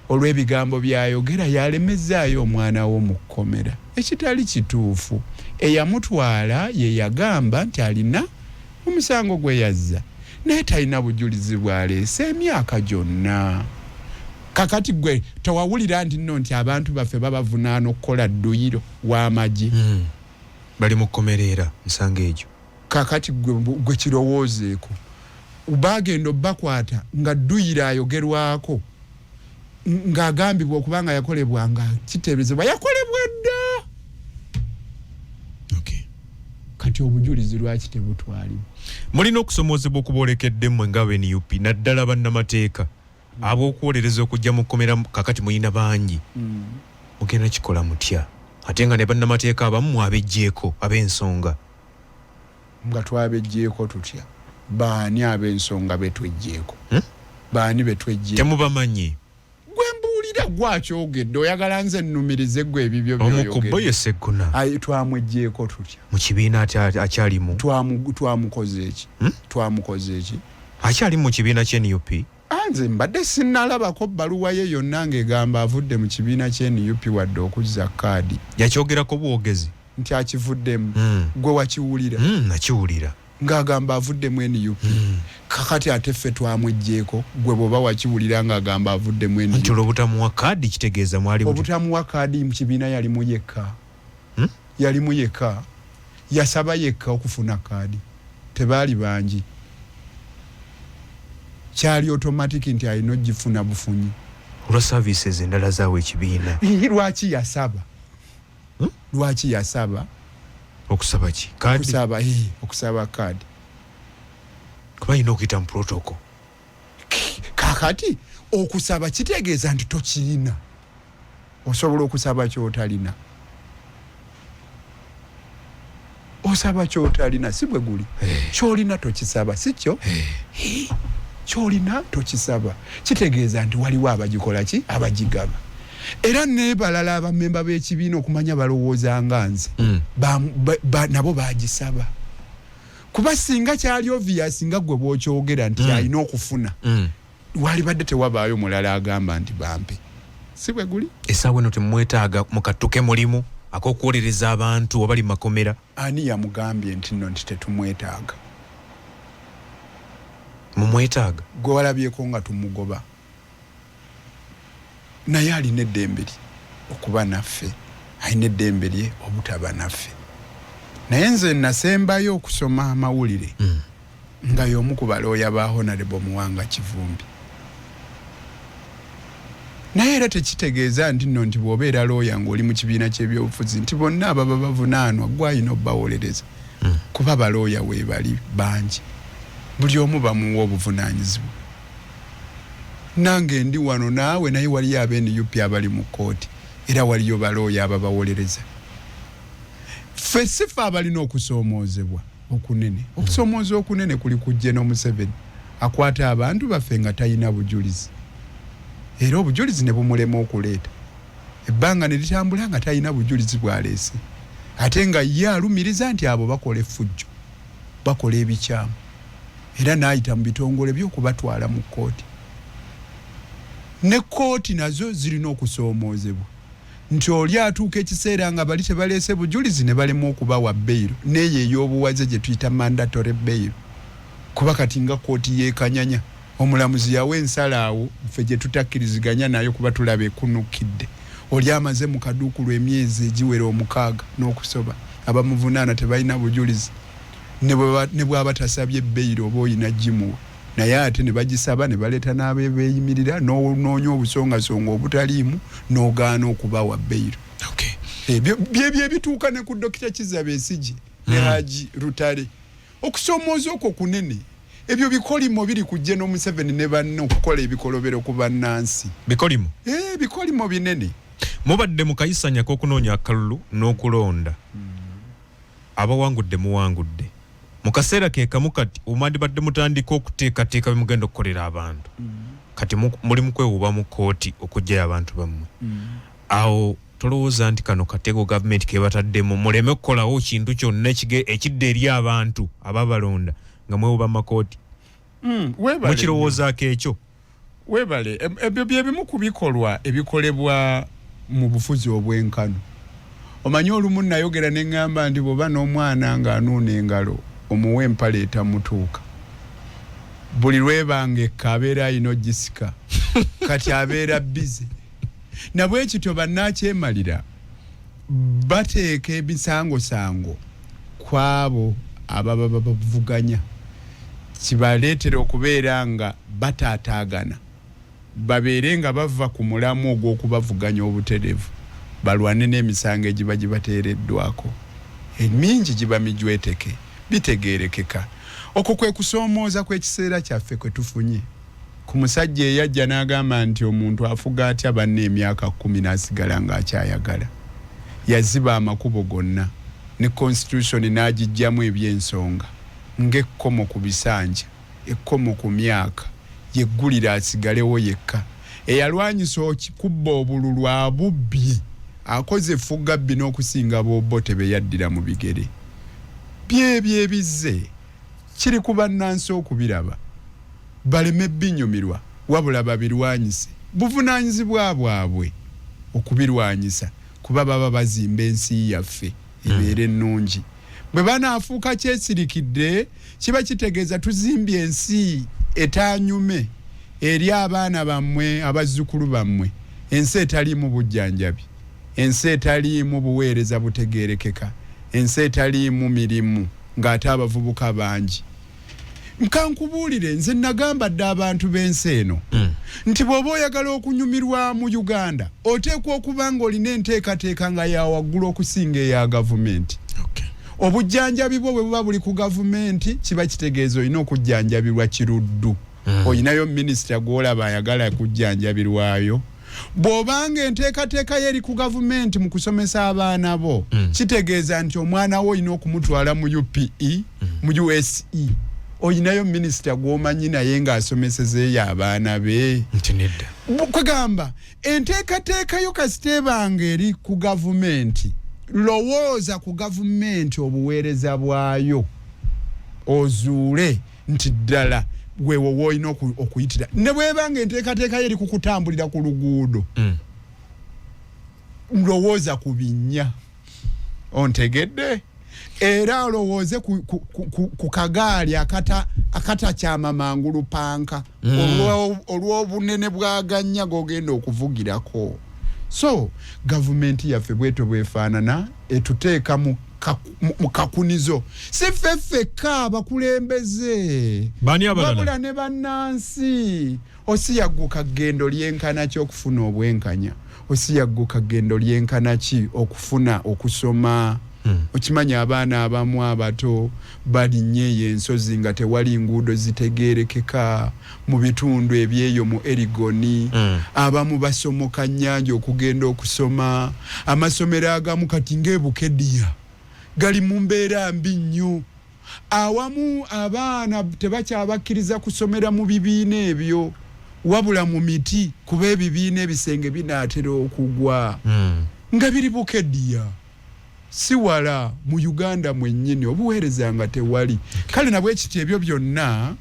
Speaker 1: olw'ebigambo byayogera yalemezaayo omwana wo mu kkomera ekitali kituufu eyamutwala ye yagamba nti alina omusango gwe yazza naye talina bujulizi bw'aleese emyaka gyonna kakati gwe tewawulira nti nno nti abantu baffe babavunaana okukola dduyiro w'amagye
Speaker 2: bali mu kkomerera nsanga egyo
Speaker 1: kakati gwe kirowoozeeko bagenda obbakwata nga dduyiro ayogerwako ng'agambibwa okubanga yakolebwa nga kiteeberezebwa yakolebwa dda kati obujulizi lwaki tebutwalibwa
Speaker 2: mulina okusomoozebwa okubolekedde mmwe nga NUP naddala bannamateeka ab'okwolereza okujja mu kkomera kakati muyina bangi mugenda kikola mutya ate nga ne bannamateeka abamu abejjeeko ab'ensonga
Speaker 1: nga twabejjeeko tutya baani ab'ensonga betwejjeeko baani betwejjeeko
Speaker 2: temubamanyi
Speaker 1: gwembuulira gwakyogedde oyagala nze nnumirize gwe ebibyo
Speaker 2: omukubbo ye Sseggona
Speaker 1: twamwejjeeko tutya
Speaker 2: mu kibiina akyalimu
Speaker 1: twamukoze eki
Speaker 2: akyali mu kibiina ky'NUP
Speaker 1: nze mbadde sinnalabako bbaluwa ye yonna ng'egamba avudde mu kibiina ky'NUP wadde okuzza kaadi
Speaker 2: yakyogerako bwogezi
Speaker 1: nti akivuddemu gwe wakiwulira
Speaker 2: nakiwulira
Speaker 1: ng'agamba avuddemu NUP kakati ate ffe twamwejjeeko gwe bw'oba wakiwulira ng'agamba avuddemu NUP
Speaker 2: nti olw'obutamuwa kaadi kitegeeza mwali
Speaker 1: obutamuwa kaadi mu kibiina yalimu yekka yasaba yekka okufuna kaadi tebaali bangi kyali automatic nti alina ogifuna bufunyi
Speaker 2: olwa services endala zaawe ekibiina
Speaker 1: lwaki yasaba
Speaker 2: okusaba ki
Speaker 1: okusaba kaadi
Speaker 2: kuba alina okuyita mu protocol
Speaker 1: kakati okusaba kitegeeza nti tokirina osobola okusaba kyotalina osaba kyotalina si bwe guli kyolina tokisaba si kyo kyolina tokisaba kitegeeza nti waliwo abagikola ki abagigaba era nebalala abamemba b'ekibiina okumanya balowooza nga nze nabo bagisaba kuba singa kyali obvious nga gwe bw'okyogera nti alina okufuna wali badde tewabaayo mulala agamba nti bampe si bwe guli
Speaker 2: essaawa eno temumwetaaga mu kattuke mulimu ak'okwolereza abantu abali mu makomera
Speaker 1: ani yamugambye nti nno nti tetumwetaaga
Speaker 2: mumwetaaga
Speaker 1: gwe walabyeko nga tumugoba naye alina eddembe lye okuba naffe alina eddembe lye obutaba naffe naye nze nasembayo okusoma amawulire nga y'omu ku balooya ba Honorable Muwanga Kivumbi naye era tekitegeeza nti nno nti bw'obeera looya ng'oli mu kibiina ky'ebyobufuzi nti bonna ababa bavunaanwa gw'alina obbawolereza kuba balooya weebali bangi buli omu bamuwa obuvunaanyizibwa. Nange ndi wano naawe naye waliyo ab'NUP abali mu kkooti era waliyo balooya ababawolereza. Ffe si ffe abalina okusoomoozebwa okunene. Okusoomooza okunene kuli ku General Museveni akwata abantu baffe nga talina bujulizi. Era obujulizi ne bumulema okuleeta. Ebbanga ne litambula nga talina bujulizi bw'aleese. Ate nga ye alumiriza nti abo bakola effujjo, bakola ebikyamu. Era n'ayita mu bitongole by'okubatwala mu kkooti. Ne kkooti nazo zirina okusoomoozebwa. Nti oli atuuka ekiseera nga bali tebaleese bujulizi ne balema okubawa beyiro. Neyo ey'obuwaze gye tuyita mandatory beyiro. Kuba kati nga kkooti yeekanyanya. Omulamuzi yawe ensalaawo ffe gye tutakkiriziganya nayo kuba tulaba ekunukidde. Oli amaze mu kaduukulu emyezi egiwera 6 n'okusoba. Abamuvunaana tebalina bujulizi. Ne bw'aba tasabye beyiro oba oyina gimuwa. Naye ate ne bagisaba ne baleeta n'abeeyimirira n'onoonya obusongasonga obutaliimu n'ogaana okubawa beyiro. Bye bituuka ne ku Dokita Kizza Besigye ne Haji Rutale. Okusoomooza okwo kunene. Ebyo bikolimo biri ku General Museveni ne banne okukola ebikolobero ku bannansi.
Speaker 2: Bikolimo?
Speaker 1: Bikolimo binene.
Speaker 2: Mubadde mu kayisanya k'okunoonya akalulu n'okulonda. Abawangudde muwangudde. Mu kaseera ke kamu kati omwandibadde mutandika okuteekateeka bimugenda okukolera abantu. Kati muli mu kwewuba mu kkooti okuggyayo abantu bammwe. Awo tolowooza nti kano kateeko gavumenti ke bataddemu muleme okukolawo kintu kyonna ekidde eri abantu ababalonda nga mwewuba makooti. Mukirowoozaako ekyo?
Speaker 1: Weebale, ebyo bye bimu ku bikolwa ebikolebwa mu bufuzi obwenkano. Omanyi olumu nayogera ne ŋŋamba nti bw'oba n'omwana ng'anuuna engalo omuwe empale etamutuuka. Buli lwebanga ekka abeera alina ogisika kati abeera bize. Na bwe kityo bannakyemalira bateeka ebisangosango ku abo ababa bavuganya. Kibaleetera okubeera nga bataataagana. Babeere nga bava ku mulamu ogw'okubavuganya obutereevu. Balwane n'emisango egiba gibateereddwako. Emingi giba mijweteke. Bitegeerekeka. Okwo kwe kusoomooza kw'ekiseera kyaffe kwe tufunye. Ku musajja eyajja n'agamba nti omuntu afuga atya banne emyaka 10 n'asigala ng'akyayagala. Yaziba amakubo gonna. Ne constitution n'agijjamu eby'ensonga. Ng'ekkomo ku bisanja, ekkomo ku myaka, yeggulira asigalewo yekka. Eyalwanyisa okikubba obululu abubbi. Akoze effugabbi n'okusinga bobbo tebeyaddira mu bigere. Byebyo ebizze kiri ku bannansi okubiraba. Baleme binyumirwa wabula babirwanyise. Buvunaanyizibwa bwabwe okubirwanyisa kuba baba bazimba ensi yaffe ebeere ennungi. Bwe banaafuuka kyesirikidde kiba kitegeeza tuzimbye ensi etaanyume eri abaana bammwe abazzukulu bammwe. Ensi etaliimu bujjanjabi. Ensi etaliimu buweereza butegeerekeka. Ensi etaliimu mirimu ng'ate abavubuka bangi. Nkankubuulire nze nagamba dda abantu b'ensi eno nti bw'oba oyagala okunyumirwa mu Uganda oteekwa okuba ng'olina enteekateeka nga ya waggulu okusinga eya gavumenti. Obujjanjabi bwo bwe buba buli ku gavumenti kiba kitegeeza olina okujjanjabirwa kiruddu. Olinayo minisita gw'olaba ayagala kujjanjabirwayo. Bw'obanga enteekateeka ye eri ku gavumenti mu kusomesa abaana bo kitegeeza nti omwana wo olina okumutwala mu UPE mu USE. Olinayo minisita gw'omanyi naye ng'asomesezeeyo abaana be. Kwegamba enteekateeka yo kasiteebanga eri ku gavumenti. Lowooza ku gavumenti obuweereza bwayo ozuule nti ddala weewo woolina okuyitira. Ne bwebanga enteekateeka yeri kukutambulira ku luguudo lowooza ku binnya ontegedde era olowooze ku kagaali akatakyama mangulu panka olw'obunene bwaganya g'ogenda okuvugirako. So gavumenti yaffe bweto bwefaanana etuteeka mukakunizo sifeffeka abakulembeze
Speaker 2: bani abalala
Speaker 1: wabula ne bannansi osiyagguka ggendo lyenkana ki okufuna obwenkanya osiyagguka ggendo lyenkana ki okufuna okusoma okimanya abaana abamu abato balinnye ensozi nga tewali nguudo zitegeerekeka mu bitundu ebyeyo mu Erigoni abamu basomoka nnyanja okugenda okusoma amasomero agamu kati ng'ebukedya gali mu mbeera mbi nnyo awamu abaana tebakyabakkiriza kusomera mu bibiina ebyo wabula mu miti kuba ebibiina ebisenge binaatera okugwa nga biri bukedya si wala mu Uganda mwennyini obuweereza nga tewali kale nabwe ekiti ebyo byonna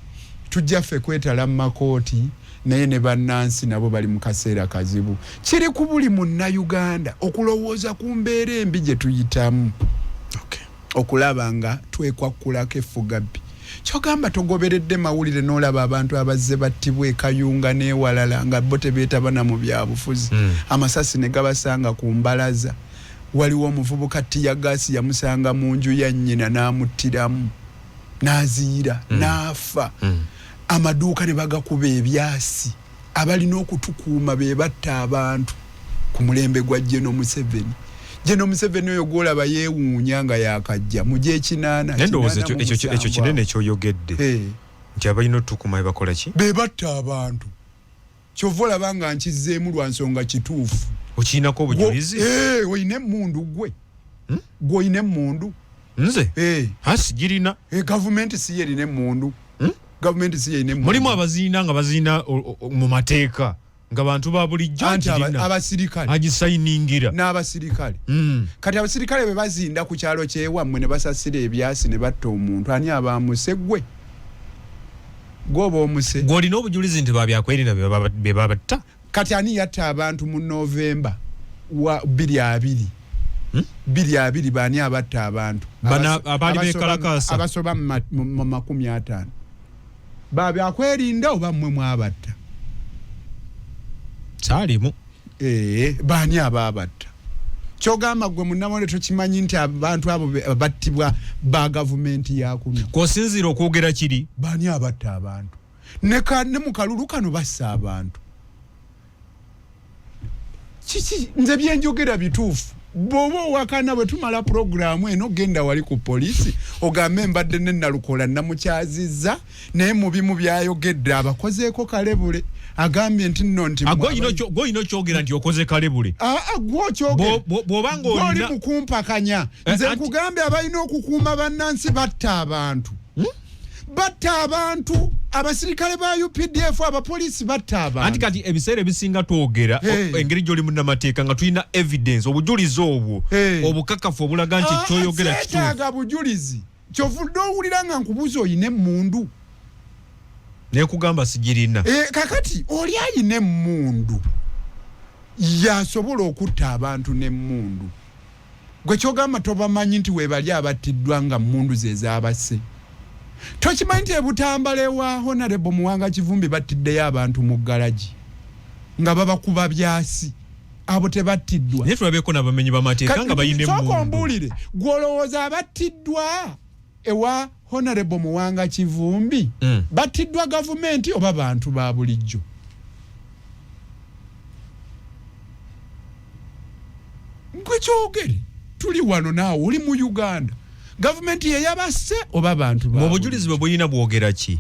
Speaker 1: tujjaffe kwetala mu makooti naye ne bannansi nabo bali mu kaseera kazibu kiri ku buli munnayuganda okulowooza ku mbeera embi gye tuyitamu okulaba nga twekwakulako effugabbi kyogamba togoberedde mawulire n'olaba abantu abazze battibwa ekayunga n'ewalala nga bo tebeetabana mu byabufuzi amasasi ne gabasanga ku mbalaza waliwo omuvubuka tiyagasi yamusanga mu nju ya nnyina n'amuttiramu n'aziira n'afa amaduuka ne bagakuba ebyasi abalina okutukuuma be batta abantu ku mulembe gwa General Museveni oyo gwolaba yeewuunya nga yakajja mu gy'ekinaana
Speaker 2: ekyo kinene kyoyogedde nti abalina otukuuma bakola ki
Speaker 1: be batta abantu kyova olaba nga nkizzeemu lwa nsonga kituufu
Speaker 2: okiinako obujulizi
Speaker 1: oyina emmundu gwe gw'oyina emmundu
Speaker 2: nze sigirina
Speaker 1: gavumenti si yerina emmundu gavumenti si yerina emmundu
Speaker 2: mulimu abaziina nga baziina mu mateeka nga bantu ba bulijjo
Speaker 1: abasirikale
Speaker 2: agisayiningira
Speaker 1: n'abasirikale kati abasirikale be bazinda ku kyalo kyewammwe ne basasira ebyasi ne batta omuntu ani abamuse gwe gwoba omuse
Speaker 2: gw'olina obujulizi nti babyakwerinda be babatta
Speaker 1: kati ani yatta abantu mu Novemba wa 2020 bani abatta abantu
Speaker 2: abali bekalakasa
Speaker 1: abasoba mu 50 babyakwerinda oba mmwe mwabatta
Speaker 2: saalimu
Speaker 1: bani ababatta kyogamba gwe munnamole tokimanyi nti abantu abo battibwa ba gavumenti yakuno
Speaker 2: kwosinziira okwogera kiri
Speaker 1: bani abatta abantu ne mu kalulu kano bassa abantu kiki nze byenjogera bituufu bw'oba owakana bwe tumala puroguramu eno genda wali ku poliisi ogambe mbadde nennalukola namukyazizza naye mu bimu byayogedde abakozeeko kalebule agambye nti nno nti
Speaker 2: gw'olina okyogera nti okoze kalebule bw'obanga
Speaker 1: oli mukumpakanya nze nkugambye abalina okukuuma bannansi batta abantu abasirikale ba UPDF abapoliisi batta abantu
Speaker 2: anti kati ebiseera ebisinga twogera engeri gy'oli munnamateeka nga tulina evidence obujulizi obwo obukakafu obulaga nti kyoyogera
Speaker 1: kituufu bujulizi kyovudde owulira nga nkubuuza oyina emmundu
Speaker 2: nekugamba sigirina
Speaker 1: kakati oli ayina emmundu yasobola okutta abantu n'emmundu gwe kyogamba tobamanyi nti weebali abattiddwa nga mmundu ze zaabase tokimanyi nti ebutambala ewa Honorable Muwanga Kivumbi battiddeyo abantu mu galagi nga babakuba byasi abo tebattiddwa
Speaker 2: naye tulabyeko n'abamenyi b'amateeka nga bayina emmundu
Speaker 1: sokombuulire gw'olowooza abattiddwa ewa Honorable Muwanga Kivumbi battiddwa gavumenti oba bantu ba bulijjo gwe kyogere tuli wano naawe oli mu Uganda gavumenti ye yabasse oba bantu
Speaker 2: mu bujulizi bwe bulina bwogera ki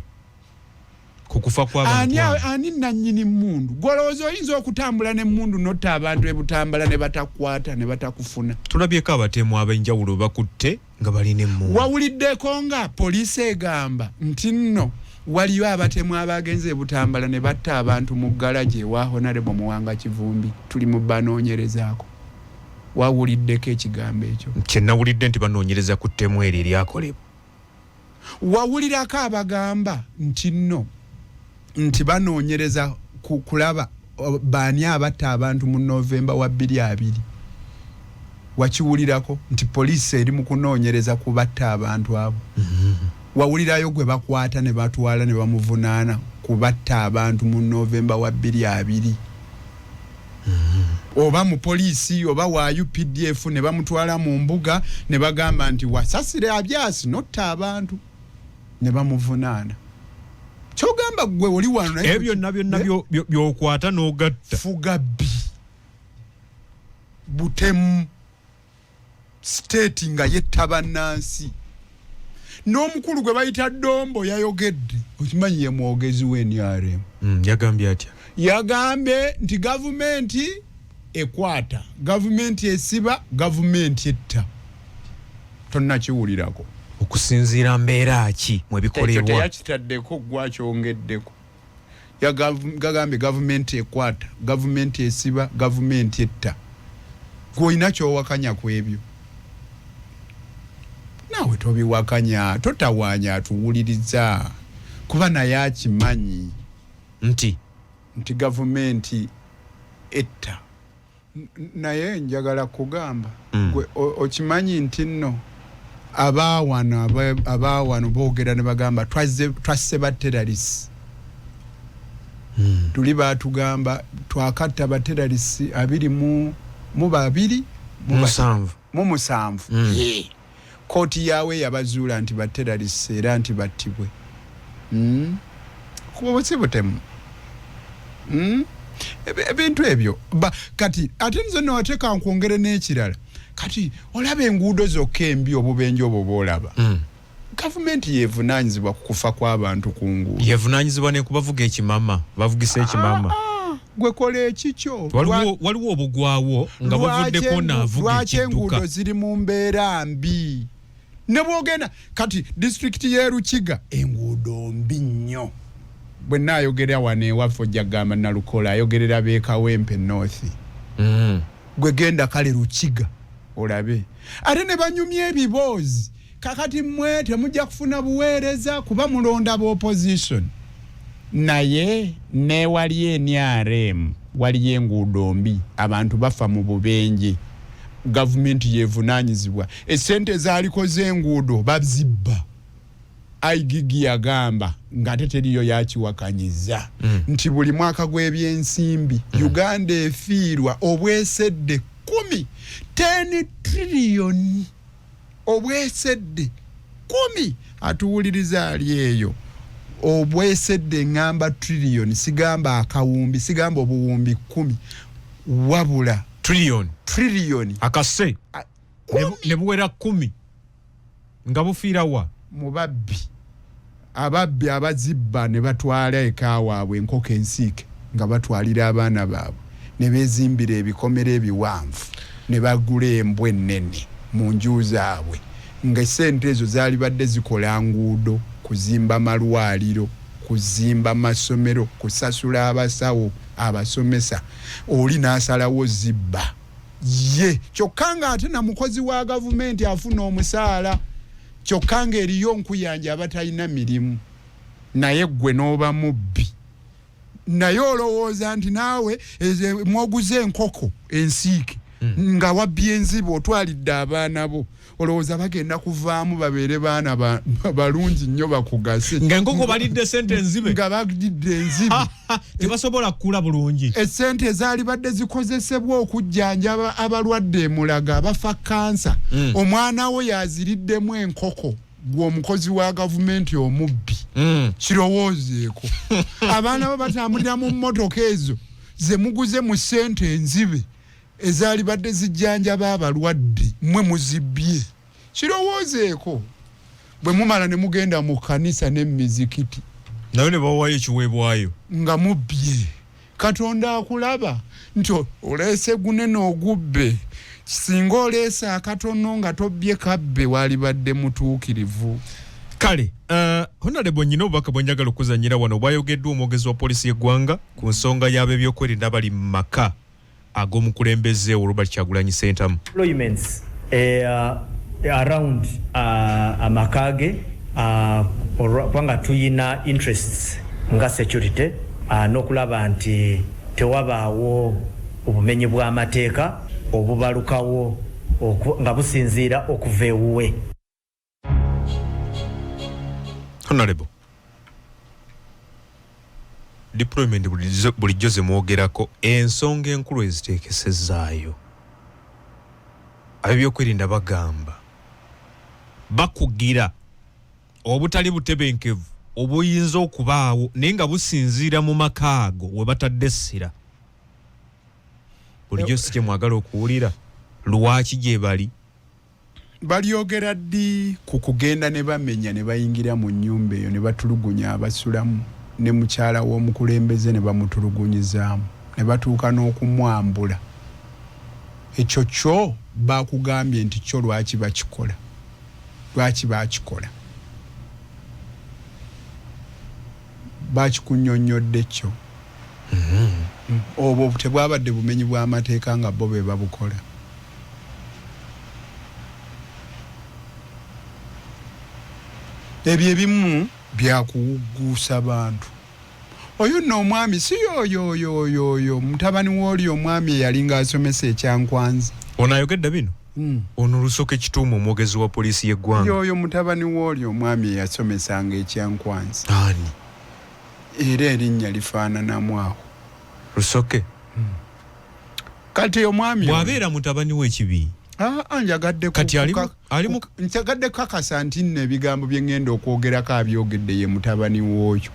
Speaker 2: ku kufa kw'abantu
Speaker 1: ani nannyini mmundu gw'olowooza oyinza okutambula n'emmundu notta abantu ebutambala ne batakwata ne batakufuna
Speaker 2: tulabyeko abatemu ab'enjawulo bakutte nga balina emmundu
Speaker 1: wawuliddeko nga poliisi egamba nti nno waliyo abatemu abagenze ebutambala ne batta abantu mu galagi ewa Honorable Muwanga Kivumbi tuli mu banoonyerezaako wawuliddeko ekigambo ekyo
Speaker 2: kyenawulidde nti banoonyereza ku ttemu eryo eryakolebwa
Speaker 1: wawulirako abagamba nti nno nti banoonyereza kulaba baani abatta abantu mu Novemba wa 2020 wakiwulirako nti poliisi eri mu kunoonyereza ku batta abantu abo wawulirayo gwe bakwata ne batwala ne bamuvunaana ku batta abantu mu Novemba wa 2020 oba mu poliisi oba wa UPDF ne bamutwala mu mbuga ne bagamba nti wasasire abyasi notta abantu ne bamuvunaana. Kyogamba gwe oli wano
Speaker 2: ebyo nabyo byokwata n'ogatta
Speaker 1: Fugabbi Butemu state nga yettaba Nansi n'omukulu gwe bayita Dombo yayogedde okimanyi ye mwogezi w'NRM
Speaker 2: yagambye atya
Speaker 1: yagambye nti gavumenti ekwata gavumenti esiba gavumenti etta tonna kiwulirako
Speaker 2: okusinziira mbeera ki mwe bikolebwa
Speaker 1: teyakitaddeko gwakyongeddeko yagambye gavumenti ekwata gavumenti esiba gavumenti etta gw'olina kyowakanya ku ebyo naawe tobiwakanya totawaanya atuwuliriza kuba naye akimanyi
Speaker 2: nti
Speaker 1: gavumenti etta naye njagala kugamba gwe okimanyi nti nno abaawano boogera ne bagamba twasse baterarisi tuli baatugamba twakatta baterarisi 27 kooti yaawe yabazuula nti baterarisi era nti battibwe kuba butemu ebintu ebyo kati ate nze nawateeka nkwongere n'ekirala kati olaba enguudo zokka embi obubenje obwo boolaba gavumenti yevunaanyizibwa ku kufa kw'abantu ku nguudo
Speaker 2: yevunaanyizibwa ne kubavuga ekimama bavugisa ekimama
Speaker 1: gwe kola ekikyo
Speaker 2: waliwo obugwawo nga bavuddeko naavuga
Speaker 1: lwaki enguudo ziri mu mbeera mbi ne bwogenda kati disitulikiti y'e Rukiga enguudo mbi nnyo bwe naayogera wano ewaffe ojja kugamba Nalukola ayogerera b'Ekawempe North gwe genda kale Rukiga olabe ate ne banyumya ebiboozi kakati mmwe temujja kufuna buweereza kuba mulonda b'opposition naye newali NRM waliyo enguudo mbi abantu bafa mu bubenje gavumenti yevunaanyizibwa essente zaaliko z'enguudo bazibba Aigigi yagamba ng'ate teriyo yakiwakanyiza nti buli mwaka gw'ebyensimbi Uganda efiirwa obwesedde 10 trillion obwesedde 10 atuwuliriza ali eyo obwesedde ngamba trillion sigamba akawumbi sigamba obuwumbi 10 wabula trillion
Speaker 2: akase ne buwera 10 nga bufiira wa
Speaker 1: mubabbi ababbi abazibba ne batwala eka waabwe enkoko ensiike nga batwalira abaana baabwe ne beezimbira ebikomera ebiwanvu ne bagula embwa ennene mu nju zaabwe ng'essente ezo zaali badde zikola nguudo kuzimba malwaliro kuzimba masomero kusasula abasawo abasomesa oli n'asalawo zibba ye kyokka nga ate na mukozi wa gavumenti afuna omusaala kyokka nga eriyo nkuyanja abatalina mirimu naye gwe n'oba mubbi naye olowooza nti naawe mwoguze enkoko ensiike nga wabbye enzibe otwalidde abaana bo olowooza bagenda kuvaamu babeere baana balungi nnyo bakugase
Speaker 2: ng'enkoko balidde sente enzibe
Speaker 1: nga balidde enzibe
Speaker 2: tebasobola kukula bulungi
Speaker 1: essente ezaali badde zikozesebwa okujjanjaba abalwadde emulaga abafa kansa omwana we yaziriddemu enkoko gw'omukozi wa gavumenti omubbi kirowoozeeko abaana bo batambulira mu mmotoka ezo ze muguze mu ssente enzibe ezaali badde zijjanjaba abalwadde mmwe muzibbye kirowoozeeko bwe mumala ne mugenda mu kkanisa n'emizikiti
Speaker 2: nayo ne bawaayo ekiweebwayo
Speaker 1: nga mubbye Katonda akulaba nti oleese gunene ogubbe singa oleese akatono nga tobbye kabbe waali badde mutuukirivu
Speaker 2: kale honorable nyina obubaka bwe njagala okuzanyira wano bwayogeddwa omwogezi wa poliisi y'eggwanga ku nsonga y'ab'ebyokwerinda bali mu maka ag'omukulembeze Robert Kyagulanyi Ssentamu
Speaker 3: deployments around amakage kubanga tuyina interests nga security n'okulaba nti tewabaawo obumenyi bw'amateeka obubalukawo nga businziira okuva ewuwe.
Speaker 2: Honorable deployment bulijjo ze mwogerako ensonga enkulu eziteekesezaayo ab'ebyokwerinda bagamba bakugira obutali butebenkevu obuyinza okubaawo naye nga businziira mu maka ago we batadde essira bulijjo si kye mwagala okuwulira lwaki gye bali
Speaker 1: balyogera ddi ku kugenda ne bamenya ne bayingira mu nnyumba eyo ne batulugunya abasulamu ne mukyala w'omukulembeze ne bamutulugunyizaamu ne batuuka n'okumwambula ekyo kyo bakugambye nti kyo lwaki bakikola bakikunnyonnyodde kyo obwo tebwabadde bumenyi bw'amateeka nga bo be babukola ebyo ebimu byakuwugguusa bantu oyo nno omwami si yoyo mutabani w'oli omwami eyalinga asomesa ekyankwanzi
Speaker 2: ono ayogedde bino ono Lusoke Kituumu omwogezi wa poliisi y'eggwanga
Speaker 1: yoyo mutabani w'oli omwami eyasomesanga ekyankwanzi
Speaker 2: ani
Speaker 1: era erinnya lifaananamu awo
Speaker 2: Lusoke
Speaker 1: kati omwami
Speaker 2: bw'abeera mutabani w'ekibi
Speaker 1: njagadde
Speaker 2: kati
Speaker 1: njagadde kakasa nti nno ebigambo bye ŋŋenda okwogerako abyogedde ye mutabani w'oyo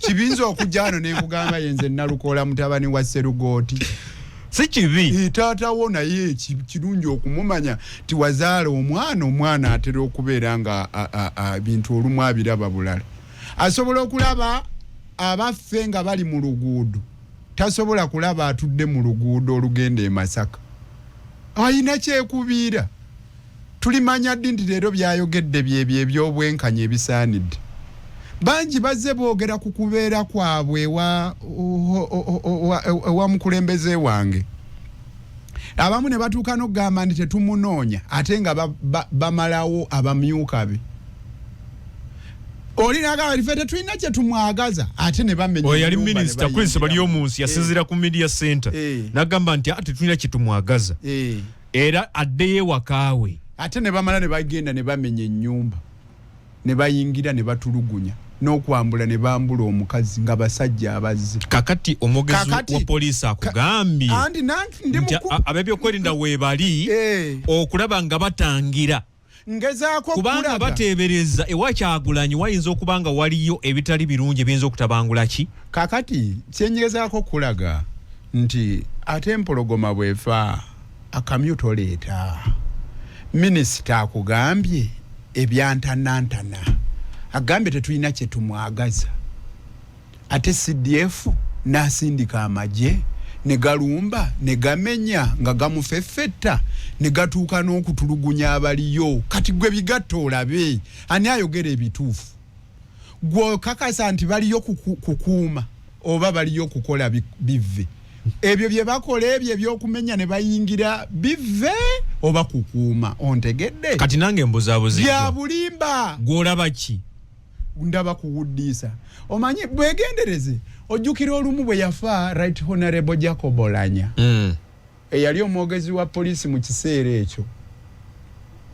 Speaker 1: kibinza okujja wano ne nkugamba yenze Nalukoola mutabani wa Sserugooti
Speaker 2: si kibi
Speaker 1: taatawo naye kirungi okumumanya ti wazaala omwana atera okubeera nga bintu olumu abiraba bulala asobola okulaba abaffe nga bali mu luguudo tasobola kulaba atudde mu luguudo olugenda e Masaka ayina kyekubiira tulimanya ddi nti leero byayogedde byebyo ebyobwenkanya ebisaanidde bangi bazze boogera ku kubeera kwabwe ewa mukulembeze wange abamu ne batuuka n'okugamba nti tetumunoonya ate nga bamalawo abamyuka be oli nagamba life tetulina kye tumwagaza ate ne bamenya
Speaker 2: oyo yali minisita Chris Balyomunsi yasinzira ku media center nagamba nti ate tulina kye tumwagaza era addeyo ewakaawe
Speaker 1: ate ne bamala ne bagenda ne bamenya ennyumba ne bayingira ne batulugunya n'okwambula ne bambula omukazi nga basajja abazze
Speaker 2: kakati omwogezi wa poliisi akugambye ab'ebyokwerinda weebali okulaba nga batangira
Speaker 1: ngezaako
Speaker 2: kubanga bateebereza ewa Kyagulanyi wayinza okuba nga waliyo ebitali birungi ebiyinza okutabangula ki
Speaker 1: kakati kyenyezaako kulaga nti ate empologoma bwefa akamyu toleeta minisita akugambye ebyantanantana agambye tetulina kye tumwagaza ate CDF n'asindika amagye ne galumba ne gamenya nga gamufeffetta ne gatuuka n'okutulugunya abaliyo kati gwe bigatta olabe ani ayogera ebituufu gwe kakasa nti baliyo kukuuma oba baliyo kukola bive ebyo bye bakola ebyo ebyokumenya ne bayingira bive oba kukuuma ontegedde
Speaker 2: kati nange mbuzaabuzi
Speaker 1: bya bulimba
Speaker 2: gw'olaba ki
Speaker 1: ndaba kuwuddisa omanyi bwegendereze ojjukira olumu bwe yafa Right Honorable Jacob Oulanyah eyali omwogezi wa poliisi mu kiseera ekyo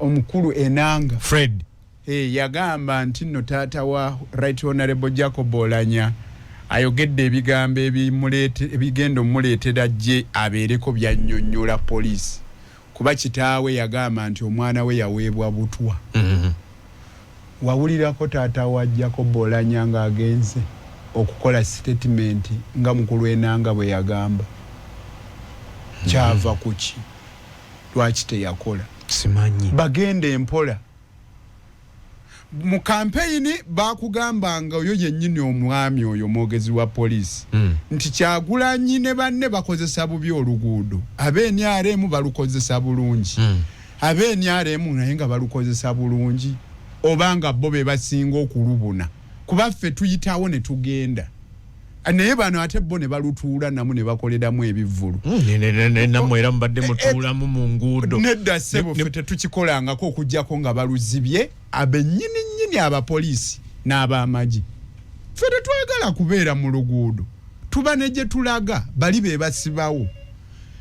Speaker 1: omukulu Enanga
Speaker 2: Fred
Speaker 1: yagamba nti nno taata wa Right Honorable Jacob Oulanyah ayogedde ebigambo ebigenda omuleetera gye abeereko byannyonnyola poliisi kuba kitaawe yagamba nti omwana we yaweebwa butwa wawulirako taata wa Jacob Oulanyah nga agenze okukola statement nga mukulu Enanga bwe yagamba kyava kuki lwaki teyakola
Speaker 2: simanyi
Speaker 1: bagenda empola mu kampeyini bakugamba nga oyo yennyini omwami oyo mwogezi wa poliisi nti Kyagulanyi ne banne bakozesa bubi oluguudo ab'NRM balukozesa bulungi ab'NRM naye nga balukozesa bulungi obanga bo be basinga okulubuna kuba ffe tuyitawo ne tugenda naye bano ate bo ne balutuula namu ne bakoleramu ebivvulu
Speaker 2: nammwe era mubadde mutuulamu mu nguudo
Speaker 1: nedda ssebo ffe tetukikolangako okuggyako nga baluzibye abennyininyini abapoliisi n'abamagi ffe tetwagala kubeera mu luguudo tuba ne gye tulaga bali be basibawo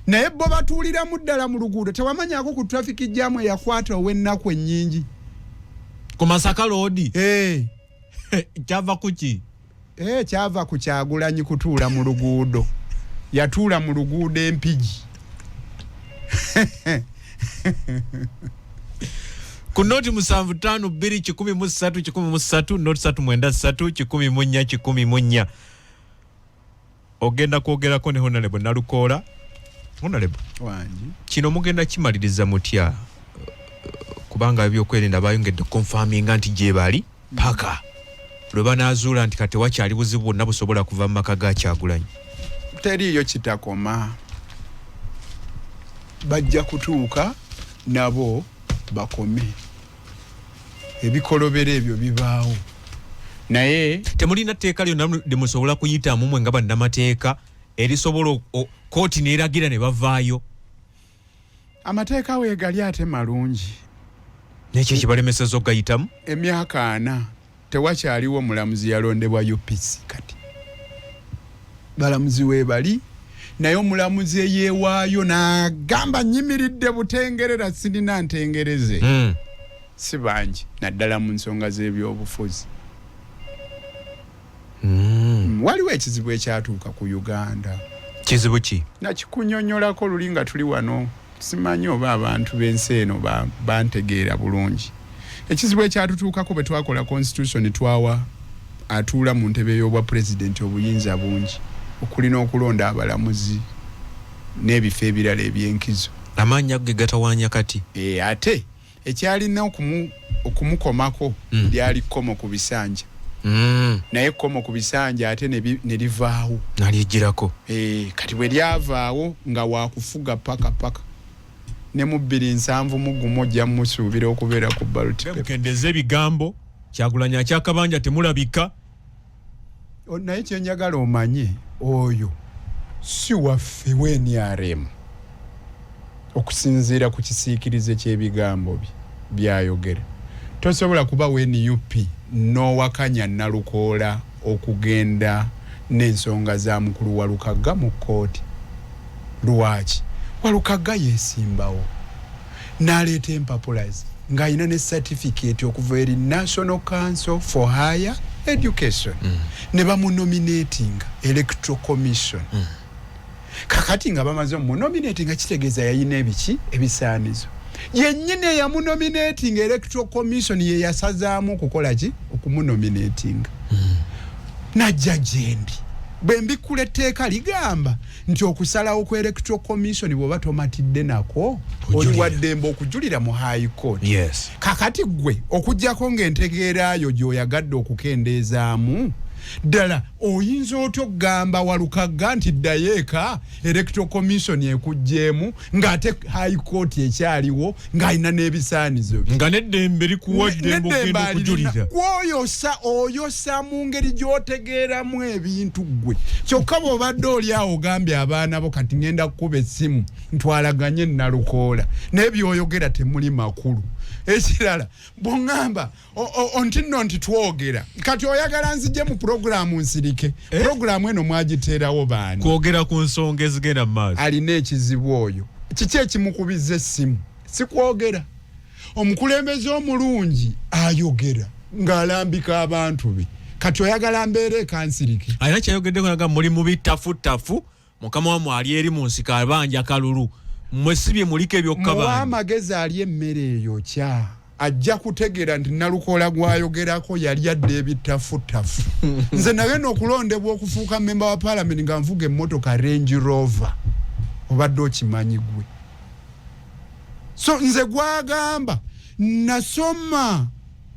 Speaker 1: naye bo batuuliramu ddala mu luguudo tewamanyako ku traffic jam eyakwata ow'ennaku ennyingi
Speaker 2: ku Masaka Road kyava kuki
Speaker 1: kyava ku Kyagulanyi kutuula mu luguudo yatuula mu luguudo empigi
Speaker 2: ku noti 75 noti 393 ogenda kwogerako ne Honorable Nalukoola. Honorable
Speaker 1: wangi
Speaker 2: kino mugenda kimaliriza mutya kubanga ebyokwerinda bayongedde confirminga nti gye bali paka lwe banaazuula nti kati wakyali buzibu bwonna busobola kuva mu maka ga Kyagulanyi?
Speaker 1: teriyo kitakoma, bajja kutuuka nabo bakome, ebikolobero ebyo bibaawo, naye
Speaker 2: temulina tteeka lyonna lyemusobola kuyitamu mwe nga bannamateeka erisobola kooti neeragira ne bavaayo?
Speaker 1: amateeka weegali ate malungi,
Speaker 2: nekyo kibalemeseza okugayitamu.
Speaker 1: emyaka 4 tewakyaliwo mulamuzi yalondebwa UPC, kati balamuzi weebali, naye omulamuzi eyeewaayo n'agamba nyimiridde butengerera sirina ntengereze. Si bangi naddala mu nsonga z'ebyobufuzi. Waliwo ekizibu ekyatuuka ku Uganda.
Speaker 2: Kizibu ki?
Speaker 1: Nakikunyonyolako luli nga tuli wano, simanyi oba abantu b'ensi eno bantegeera bulungi. Ekizibu ekyatutuukako bwe twakola constitution twawa atuula mu ntebe y'obwa president obuyinza bungi okulina okulonda abalamuzi n'ebifo ebirala ebyenkizo.
Speaker 2: Amaanyi ge gatawaanya kati.
Speaker 1: Ate ekyalina okumukomako lyali kkomo ku bisanja. Naye kkomo ku bisanja ate ne livaawo.
Speaker 2: Nalyegirako.
Speaker 1: Kati bwe lyavaawo nga waakufuga paka. Ne mu 271 ojja musuubira okubeera ku ballot paper.
Speaker 2: Mukendeze ebigambo Kyagulanyi akyakabanja temulabika.
Speaker 1: Naye kyenjagala omanye oyo si waffe w'NRM okusinziira ku kisiikirize ky'ebigambo byayogera. Tosobola kuba NUP n'owakanya Nalukoola okugenda n'ensonga za mukulu Walukagga mu kkooti. Lwaki? Walukagga yeesimbawo n'aleeta empapulazi ng'alina ne certificate okuva eri National Council for Higher Education. Ne bamunominating Electoral Commission. Kakati nga bamaze omunominating kitegeeza yayina ebiki ebisaanizo. Yennyini eyamunominating Electoral Commission ye yasazaamu okukola ki? Okumunominating. Najja gyendi. Bwe mbikula etteeka ligamba nti okusalawo ku Electoral Commission bw'oba tomatidde nako oli waddembe okujulira mu High Court.
Speaker 2: Yes.
Speaker 1: Kakati gwe okujjako ng'entegeeraayo gy'oyagadde okukendeezaamu ddala oyinza otyo okugamba Walukagga nti ddayo eka Electoral Commission ekugjeemu ng'ate High Court ekyaliwo ng'alina n'ebisaanizo bye
Speaker 2: nga n'eddembe likuwa ddembe okugenda okujulira.
Speaker 1: Oyosa mu ngeri gy'otegeeramu ebintu gwe. Kyokka bw'obadde oli awo ogambye abaana bo kati ngenda kukuba essimu ntwalaganye Nalukoola n'ebyoyogera temuli makulu. Ekirala bw'oŋŋamba ontinno nti twogera kati oyagala nzije mu programu nsirike. Programu eno mwagiteerawo baani?
Speaker 2: Kwogera ku nsonga ezigenda mu maaso.
Speaker 1: Alina ekizibu oyo. Kiki ekimukubizza essimu? Si kwogera. Omukulembeze omulungi ayogera ng'alambika abantu be. Kati oyagala mbeere kansirike.
Speaker 2: Alina kyayogeddeko naga muli mu bitafutafu mukama wammwe ali eri mu nsiko abanja kalulu. Mwesibye mulike byokka bani.
Speaker 1: Amagezi ali emmere eyo kya ajja kutegeera nti Nalukoola gwayogerako yali adde ebitafutafu. Nze naye n'okulondebwa okufuuka memba wa parliament nga nvuga emmotoka Range Rover. Obadde okimanyi gwe. So nze gwagamba nasoma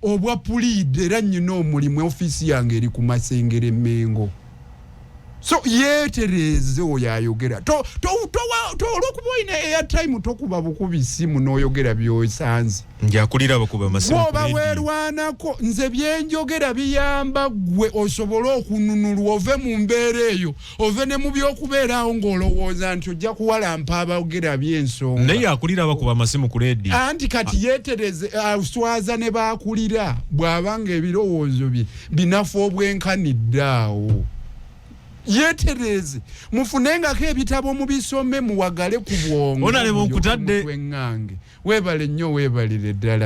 Speaker 1: obwa puliide era nnyina omulimu ofiisi yange eri ku Masengere Mengo. So yeetereze oyo ayogera. Olw'okuba olina airtime tokuba bukubi simu n'oyogera by'osanze.
Speaker 2: Njakulira bakuba masimu.
Speaker 1: Bw'oba weerwanako nze byenjogera biyamba gwe osobole okununulwa ove mu mbeera eyo ove ne mu by'okubeerawo ng'olowooza nti ojja kuwalampa abogera by'ensonga.
Speaker 2: Naye akulira bakuba masimu ku leedi.
Speaker 1: Anti kati yeetereze aswaza ne baakulira bw'abanga ebirowoozo bye binafu obwenkanidde awo. Yeetereze mufunengako ebitabo mubisome muwagale ku bwongo.
Speaker 2: Ona ne mukutadde
Speaker 1: weebale nnyo weebalire ddala.